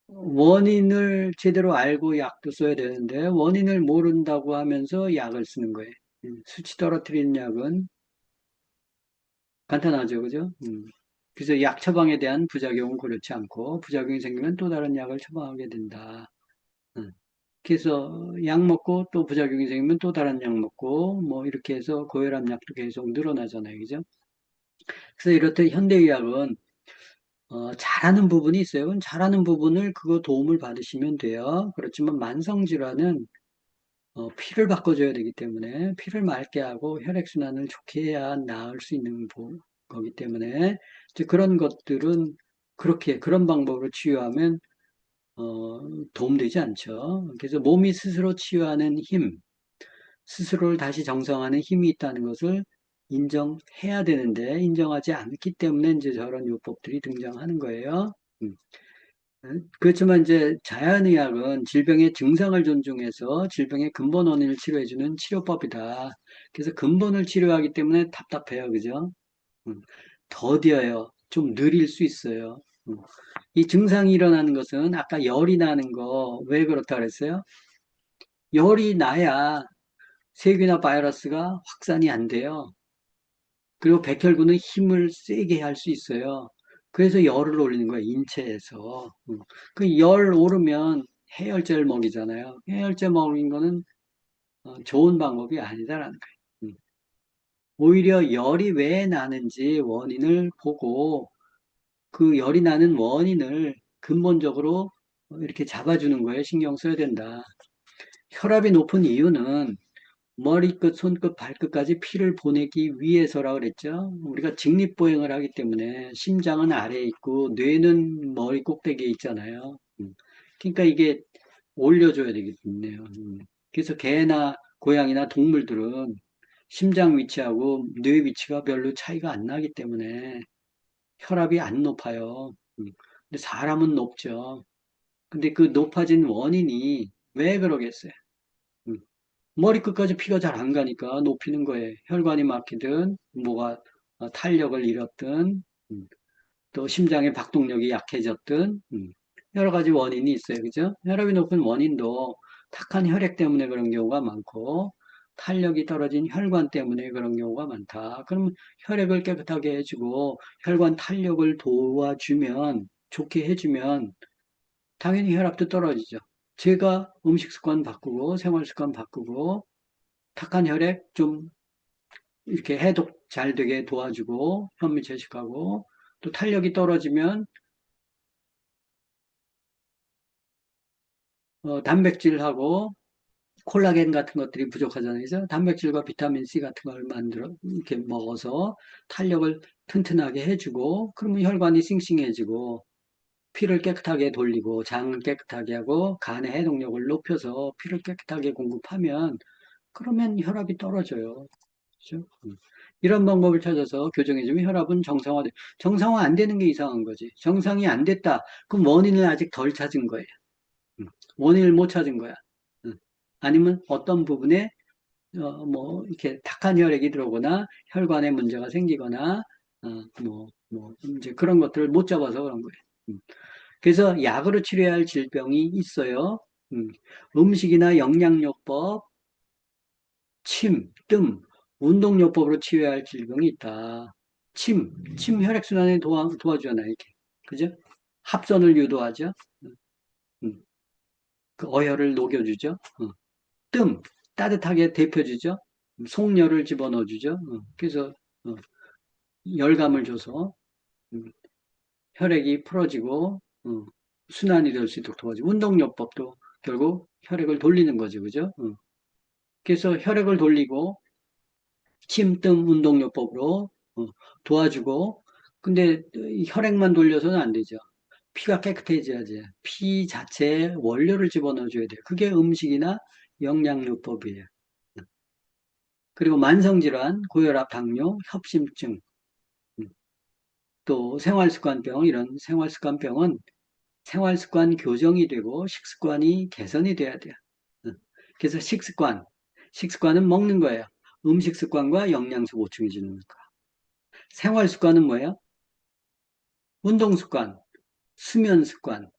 원인을 제대로 알고 약도 써야 되는데 원인을 모른다고 하면서 약을 쓰는 거예요. 수치 떨어뜨리는 약은 간단하죠, 그죠? 그래서 약 처방에 대한 부작용은 그렇지 않고 부작용이 생기면 또 다른 약을 처방하게 된다. 그래서 약 먹고 또 부작용이 생기면 또 다른 약 먹고 뭐 이렇게 해서 고혈압 약도 계속 늘어나잖아요, 그죠? 그래서 이렇듯 현대의학은 잘하는 부분이 있어요. 그건 잘하는 부분을 그거 도움을 받으시면 돼요. 그렇지만 만성질환은 피를 바꿔줘야 되기 때문에 피를 맑게 하고 혈액순환을 좋게 해야 나을 수 있는 거기 때문에 이제 그런 것들은 그런 방법으로 치유하면 도움되지 않죠. 그래서 몸이 스스로 치유하는 힘, 스스로를 다시 정상화하는 힘이 있다는 것을 인정해야 되는데 인정하지 않기 때문에 이제 저런 요법들이 등장하는 거예요. 그렇지만 이제 자연의학은 질병의 증상을 존중해서 질병의 근본 원인을 치료해주는 치료법이다. 그래서 근본을 치료하기 때문에 답답해요. 그죠? 더뎌요. 좀 느릴 수 있어요. 이 증상이 일어나는 것은 아까 열이 나는 거 왜 그렇다 그랬어요? 열이 나야 세균이나 바이러스가 확산이 안 돼요. 그리고 백혈구는 힘을 세게 할 수 있어요. 그래서 열을 올리는 거예요, 인체에서. 그 열 오르면 해열제를 먹이잖아요. 해열제 먹인 거는 좋은 방법이 아니다라는 거예요. 오히려 열이 왜 나는지 원인을 보고 그 열이 나는 원인을 근본적으로 이렇게 잡아주는 거에 신경 써야 된다. 혈압이 높은 이유는 머리끝, 손끝, 발끝까지 피를 보내기 위해서라 그랬죠. 우리가 직립보행을 하기 때문에 심장은 아래에 있고 뇌는 머리 꼭대기에 있잖아요. 그러니까 이게 올려줘야 되겠네요. 그래서 개나 고양이나 동물들은 심장 위치하고 뇌 위치가 별로 차이가 안 나기 때문에 혈압이 안 높아요. 근데 사람은 높죠. 근데 그 높아진 원인이 왜 그러겠어요? 머리끝까지 피가 잘 안 가니까 높이는 거예요. 혈관이 막히든, 뭐가 탄력을 잃었든, 또 심장의 박동력이 약해졌든, 여러 가지 원인이 있어요. 그죠? 혈압이 높은 원인도 탁한 혈액 때문에 그런 경우가 많고, 탄력이 떨어진 혈관 때문에 그런 경우가 많다. 그러면 혈액을 깨끗하게 해주고, 혈관 탄력을 도와주면, 좋게 해주면, 당연히 혈압도 떨어지죠. 제가 음식 습관 바꾸고 생활 습관 바꾸고 탁한 혈액 좀 이렇게 해독 잘 되게 도와주고 현미 채식하고 또 탄력이 떨어지면 단백질하고 콜라겐 같은 것들이 부족하잖아요. 그래서 단백질과 비타민 C 같은 걸 만들어 이렇게 먹어서 탄력을 튼튼하게 해주고 그러면 혈관이 싱싱해지고 피를 깨끗하게 돌리고 장을 깨끗하게 하고 간의 해독력을 높여서 피를 깨끗하게 공급하면 그러면 혈압이 떨어져요. 그렇죠? 이런 방법을 찾아서 교정해주면 혈압은 정상화돼. 정상화 안 되는 게 이상한 거지. 정상이 안 됐다. 그럼 원인을 아직 덜 찾은 거예요. 원인을 못 찾은 거야. 아니면 어떤 부분에 뭐 이렇게 탁한 혈액이 들어오거나 혈관에 문제가 생기거나 이제 그런 것들을 못 잡아서 그런 거예요. 그래서 약으로 치료해야 할 질병이 있어요. 음식이나 영양요법, 침, 뜸, 운동요법으로 치료해야 할 질병이 있다. 침 혈액순환에 도와주잖아요. 이렇게. 그죠? 합선을 유도하죠. 그 어혈을 녹여주죠. 뜸, 따뜻하게 데펴주죠. 속열을 집어넣어주죠. 그래서 열감을 줘서 혈액이 풀어지고 순환이 될 수 있도록 도와주고 운동요법도 결국 혈액을 돌리는 거죠. 그죠? 그래서 혈액을 돌리고 침, 뜸, 운동요법으로 도와주고 근데 혈액만 돌려서는 안 되죠. 피가 깨끗해져야지. 피 자체에 원료를 집어넣어줘야 돼요. 그게 음식이나 영양요법이에요. 그리고 만성질환, 고혈압, 당뇨, 협심증, 또 생활습관병, 이런 생활습관병은 생활습관 교정이 되고 식습관이 개선이 돼야 돼요. 그래서 식습관은 먹는 거예요. 음식 습관과 영양소 보충해 주는 거. 생활습관은 뭐예요? 운동습관, 수면습관,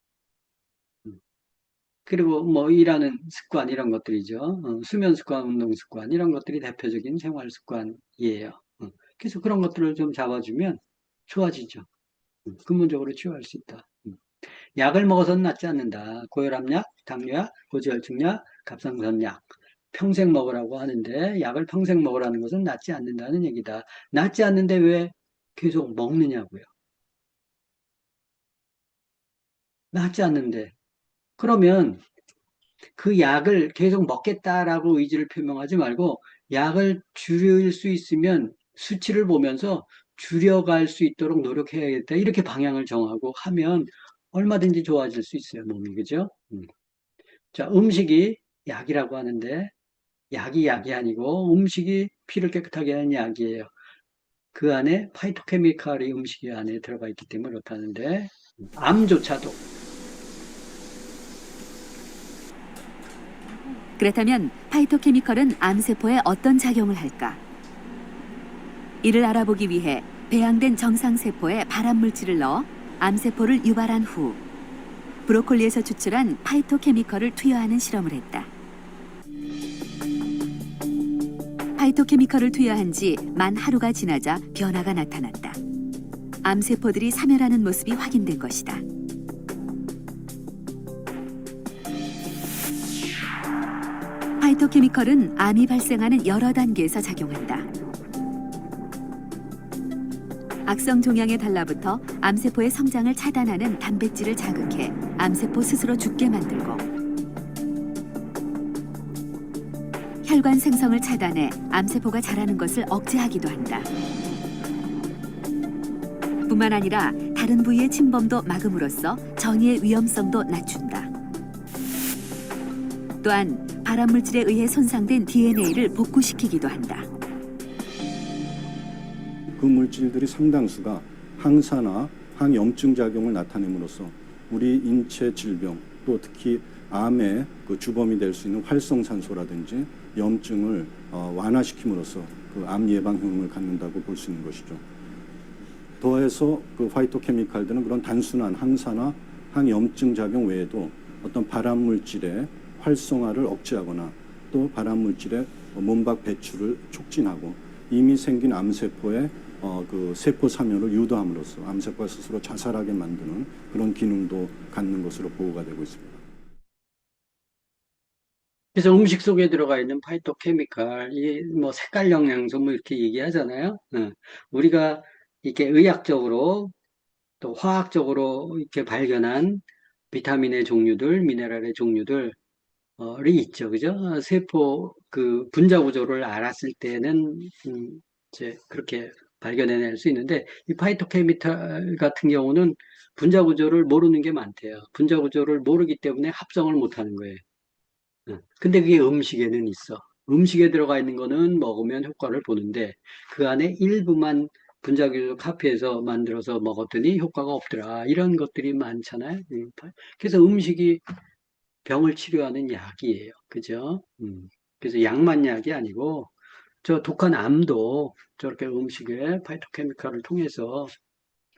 그리고 뭐 일하는 습관 이런 것들이죠. 수면습관, 운동습관 이런 것들이 대표적인 생활습관이에요. 그래서 그런 것들을 좀 잡아주면 좋아지죠. 근본적으로 치유할 수 있다. 약을 먹어서는 낫지 않는다. 고혈압약, 당뇨약, 고지혈증약, 갑상선약 평생 먹으라고 하는데 약을 평생 먹으라는 것은 낫지 않는다는 얘기다. 낫지 않는데 왜 계속 먹느냐고요. 낫지 않는데 그러면 그 약을 계속 먹겠다라고 의지를 표명하지 말고 약을 줄일 수 있으면 수치를 보면서 줄여갈 수 있도록 노력해야겠다. 이렇게 방향을 정하고 하면 얼마든지 좋아질 수 있어요, 몸이. 그죠? 자, 음식이 약이라고 하는데 약이 아니고 음식이 피를 깨끗하게 하는 약이에요. 그 안에 파이토케미칼이 음식이 안에 들어가 있기 때문에 그렇다는데 암조차도.
그렇다면 파이토케미컬은 암세포에 어떤 작용을 할까? 이를 알아보기 위해 배양된 정상세포에 발암물질을 넣어 암세포를 유발한 후 브로콜리에서 추출한 파이토케미컬을 투여하는 실험을 했다. 파이토케미컬을 투여한 지 만 하루가 지나자 변화가 나타났다. 암세포들이 사멸하는 모습이 확인된 것이다. 파이토케미컬은 암이 발생하는 여러 단계에서 작용한다. 악성 종양에 달라붙어 암세포의 성장을 차단하는 단백질을 자극해 암세포 스스로 죽게 만들고, 혈관 생성을 차단해 암세포가 자라는 것을 억제하기도 한다. 뿐만 아니라 다른 부위의 침범도 막음으로써 전이의 위험성도 낮춘다. 또한 발암물질에 의해 손상된 DNA를 복구시키기도 한다.
그 물질들이 상당수가 항산화, 항염증 작용을 나타냄으로써 우리 인체 질병, 또 특히 암의 그 주범이 될 수 있는 활성산소라든지 염증을 완화시킴으로써 그 암 예방 효능을 갖는다고 볼 수 있는 것이죠. 더해서 그 파이토케미칼들은 그런 단순한 항산화, 항염증 작용 외에도 어떤 발암물질의 활성화를 억제하거나 또 발암물질의 몸박 배출을 촉진하고 이미 생긴 암세포의 그 세포 사멸을 유도함으로써 암세포가 스스로 자살하게 만드는 그런 기능도 갖는 것으로 보고가 되고 있습니다.
그래서 음식 속에 들어가 있는 파이토케미칼, 이 뭐 색깔 영양소 뭐 이렇게 얘기하잖아요. 우리가 이렇게 의학적으로 또 화학적으로 이렇게 발견한 비타민의 종류들, 미네랄의 종류들, 이 있죠. 그죠? 세포 그 분자 구조를 알았을 때는, 이제 그렇게 발견해낼 수 있는데, 이 파이토케미칼 같은 경우는 분자 구조를 모르는 게 많대요. 분자 구조를 모르기 때문에 합성을 못 하는 거예요. 근데 그게 음식에는 있어. 음식에 들어가 있는 거는 먹으면 효과를 보는데, 그 안에 일부만 분자 구조 카피해서 만들어서 먹었더니 효과가 없더라. 이런 것들이 많잖아요. 그래서 음식이 병을 치료하는 약이에요. 그죠? 그래서 약만 약이 아니고, 저 독한 암도 저렇게 음식에 파이토케미칼을 통해서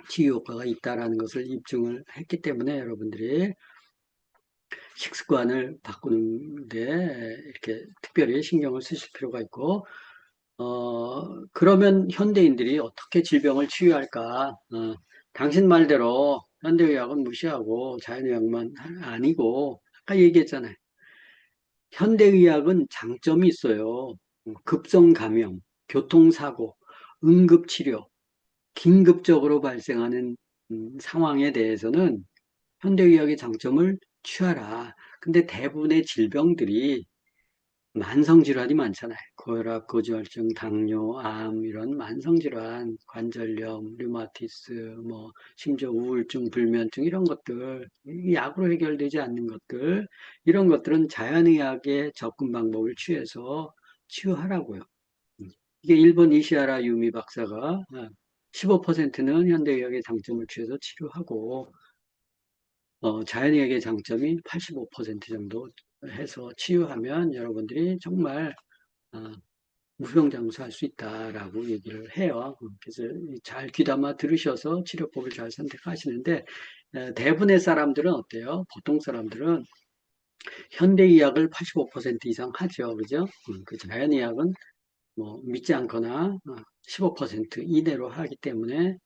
치유 효과가 있다라는 것을 입증을 했기 때문에 여러분들이 식습관을 바꾸는데 이렇게 특별히 신경을 쓰실 필요가 있고, 그러면 현대인들이 어떻게 질병을 치유할까? 당신 말대로 현대의학은 무시하고 자연의학만 아니고, 아까 얘기했잖아요. 현대의학은 장점이 있어요. 급성 감염, 교통사고, 응급치료, 긴급적으로 발생하는 상황에 대해서는 현대의학의 장점을 취하라. 근데 대부분의 질병들이 만성질환이 많잖아요. 고혈압, 고지혈증, 당뇨, 암 이런 만성질환, 관절염, 류마티스, 뭐 심지어 우울증, 불면증 이런 것들, 약으로 해결되지 않는 것들, 이런 것들은 자연의학의 접근 방법을 취해서 치유하라고요. 이게 일본 이시하라 유미 박사가 15%는 현대의학의 장점을 취해서 치료하고, 자연의학의 장점이 85% 정도 해서 치유하면 여러분들이 정말 무병장수할 수 있다라고 얘기를 해요. 그래서 잘 귀담아 들으셔서 치료법을 잘 선택하시는데, 대부분의 사람들은 어때요? 보통 사람들은 현대의학을 85% 이상 하죠. 그죠? 그 자연의학은 뭐 믿지 않거나 15% 이내로 하기 때문에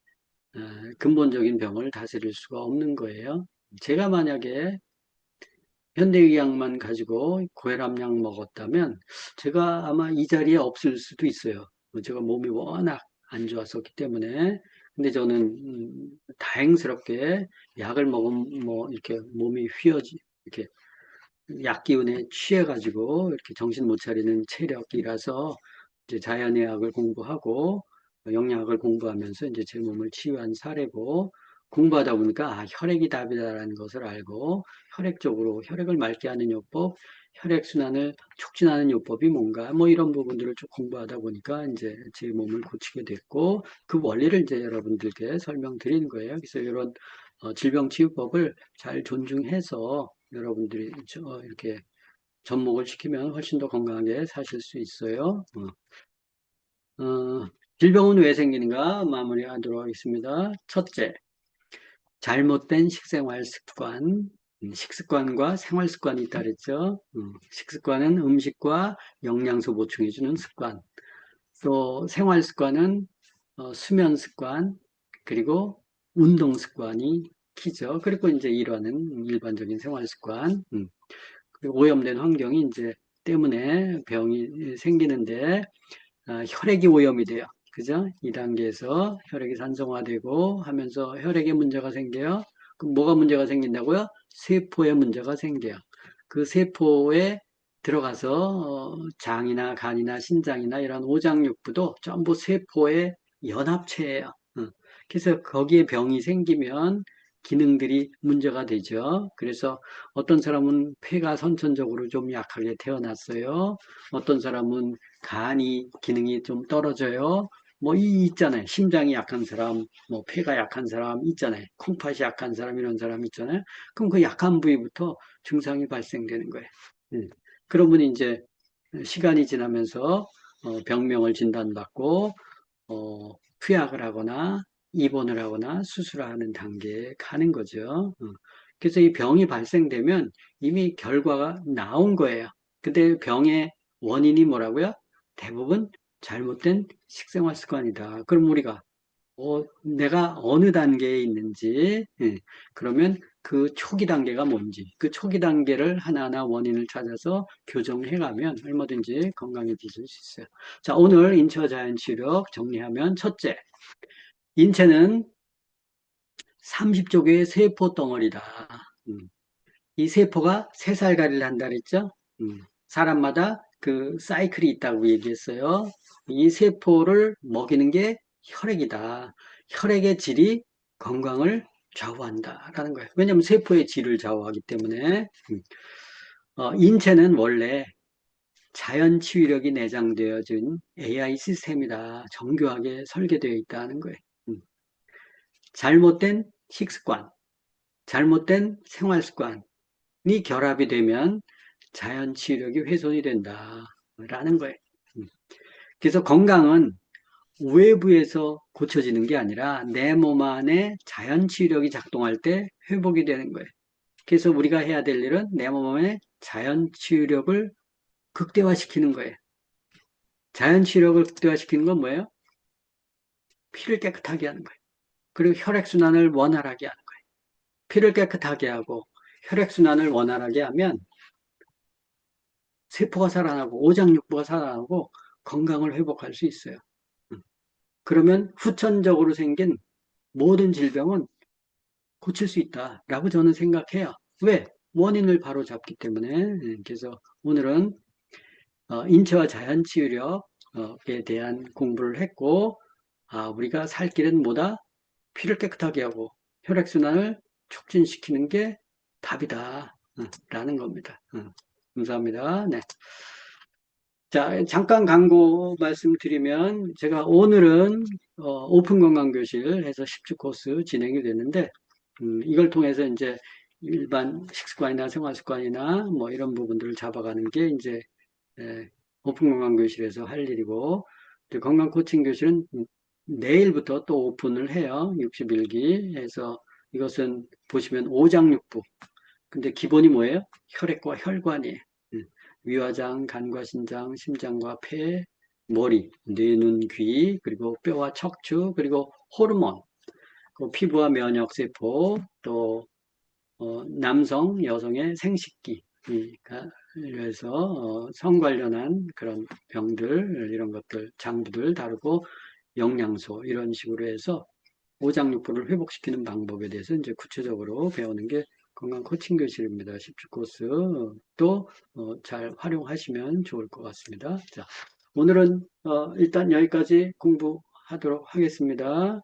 근본적인 병을 다스릴 수가 없는 거예요. 제가 만약에 현대의학만 가지고 고혈압약 먹었다면 제가 아마 이 자리에 없을 수도 있어요. 제가 몸이 워낙 안 좋았었기 때문에. 근데 저는 다행스럽게 약을 먹으면 뭐 이렇게 몸이 이렇게 약 기운에 취해가지고 이렇게 정신 못 차리는 체력이라서 이제 자연의학을 공부하고 영양학을 공부하면서 이제 제 몸을 치유한 사례고, 공부하다 보니까 혈액이 답이다라는 것을 알고 혈액적으로 혈액을 맑게 하는 요법, 혈액순환을 촉진하는 요법이 뭔가 뭐 이런 부분들을 쭉 공부하다 보니까 이제 제 몸을 고치게 됐고, 그 원리를 이제 여러분들께 설명드리는 거예요. 그래서 이런 질병치유법을 잘 존중해서 여러분들이 이렇게 접목을 시키면 훨씬 더 건강하게 사실 수 있어요. 질병은 왜 생기는가 마무리하도록 하겠습니다. 첫째, 잘못된 식생활 습관, 식습관과 생활 습관이 있다 그랬죠. 식습관은 음식과 영양소 보충해주는 습관. 또 생활 습관은 수면 습관, 그리고 운동 습관이 키죠. 그리고 이제 일화는 일반적인 생활 습관, 그리고 오염된 환경이 이제 때문에 병이 생기는데, 혈액이 오염이 돼요. 그죠? 2단계에서 혈액이 산성화되고 하면서 혈액에 문제가 생겨요. 그럼 뭐가 문제가 생긴다고요? 세포에 문제가 생겨요. 그 세포에 들어가서 장이나 간이나 신장이나 이런 오장육부도 전부 세포의 연합체예요. 그래서 거기에 병이 생기면 기능들이 문제가 되죠. 그래서 어떤 사람은 폐가 선천적으로 좀 약하게 태어났어요. 어떤 사람은 간이 기능이 좀 떨어져요. 뭐 있잖아요. 심장이 약한 사람, 뭐 폐가 약한 사람 있잖아요. 콩팥이 약한 사람 이런 사람 있잖아요. 그럼 그 약한 부위부터 증상이 발생되는 거예요. 그러면 이제 시간이 지나면서 병명을 진단받고 투약을 하거나 입원을 하거나 수술을 하는 단계에 가는 거죠. 그래서 이 병이 발생되면 이미 결과가 나온 거예요. 근데 병의 원인이 뭐라고요? 대부분 잘못된 식생활 습관이다. 그럼 우리가 내가 어느 단계에 있는지, 그러면 그 초기 단계가 뭔지, 그 초기 단계를 하나하나 원인을 찾아서 교정해 가면 얼마든지 건강해지실 수 있어요. 자, 오늘 인체와 자연치유력 정리하면 첫째, 인체는 30조 개의 세포 덩어리다. 이 세포가 세살가리를 한다 그랬죠? 사람마다 그 사이클이 있다고 얘기했어요. 이 세포를 먹이는 게 혈액이다. 혈액의 질이 건강을 좌우한다라는 거예요. 왜냐하면 세포의 질을 좌우하기 때문에. 인체는 원래 자연 치유력이 내장되어진 AI 시스템이다. 정교하게 설계되어 있다는 거예요. 잘못된 식습관, 잘못된 생활 습관이 결합이 되면 자연 치유력이 훼손이 된다라는 거예요. 그래서 건강은 외부에서 고쳐지는 게 아니라 내 몸 안에 자연 치유력이 작동할 때 회복이 되는 거예요. 그래서 우리가 해야 될 일은 내 몸 안에 자연 치유력을 극대화시키는 거예요. 자연 치유력을 극대화시키는 건 뭐예요? 피를 깨끗하게 하는 거예요. 그리고 혈액순환을 원활하게 하는 거예요. 피를 깨끗하게 하고 혈액순환을 원활하게 하면 세포가 살아나고 오장육부가 살아나고 건강을 회복할 수 있어요. 그러면 후천적으로 생긴 모든 질병은 고칠 수 있다라고 저는 생각해요. 왜? 원인을 바로 잡기 때문에. 그래서 오늘은 인체와 자연치유력에 대한 공부를 했고, 우리가 살 길은 뭐다? 피를 깨끗하게 하고 혈액순환을 촉진시키는 게 답이다 라는 겁니다. 감사합니다. 네. 자, 잠깐 광고 말씀드리면 제가 오늘은 오픈 건강교실 해서 10주 코스 진행이 됐는데 이걸 통해서 이제 일반 식습관이나 생활습관이나 뭐 이런 부분들을 잡아가는 게 이제 오픈 건강교실에서 할 일이고, 건강 코칭 교실은 내일부터 또 오픈을 해요. 61기 해서 이것은 보시면 오장육부. 근데 기본이 뭐예요? 혈액과 혈관이에요. 위화장, 간과 신장, 심장과 폐, 머리, 뇌, 눈, 귀, 그리고 뼈와 척추, 그리고 호르몬, 피부와 면역세포, 또 남성, 여성의 생식기, 그래서 성 관련한 그런 병들, 이런 것들, 장부들 다루고 영양소 이런 식으로 해서 오장육부를 회복시키는 방법에 대해서 이제 구체적으로 배우는 게 건강 코칭 교실입니다. 10주 코스 또 잘 활용하시면 좋을 것 같습니다. 자, 오늘은 일단 여기까지 공부하도록 하겠습니다.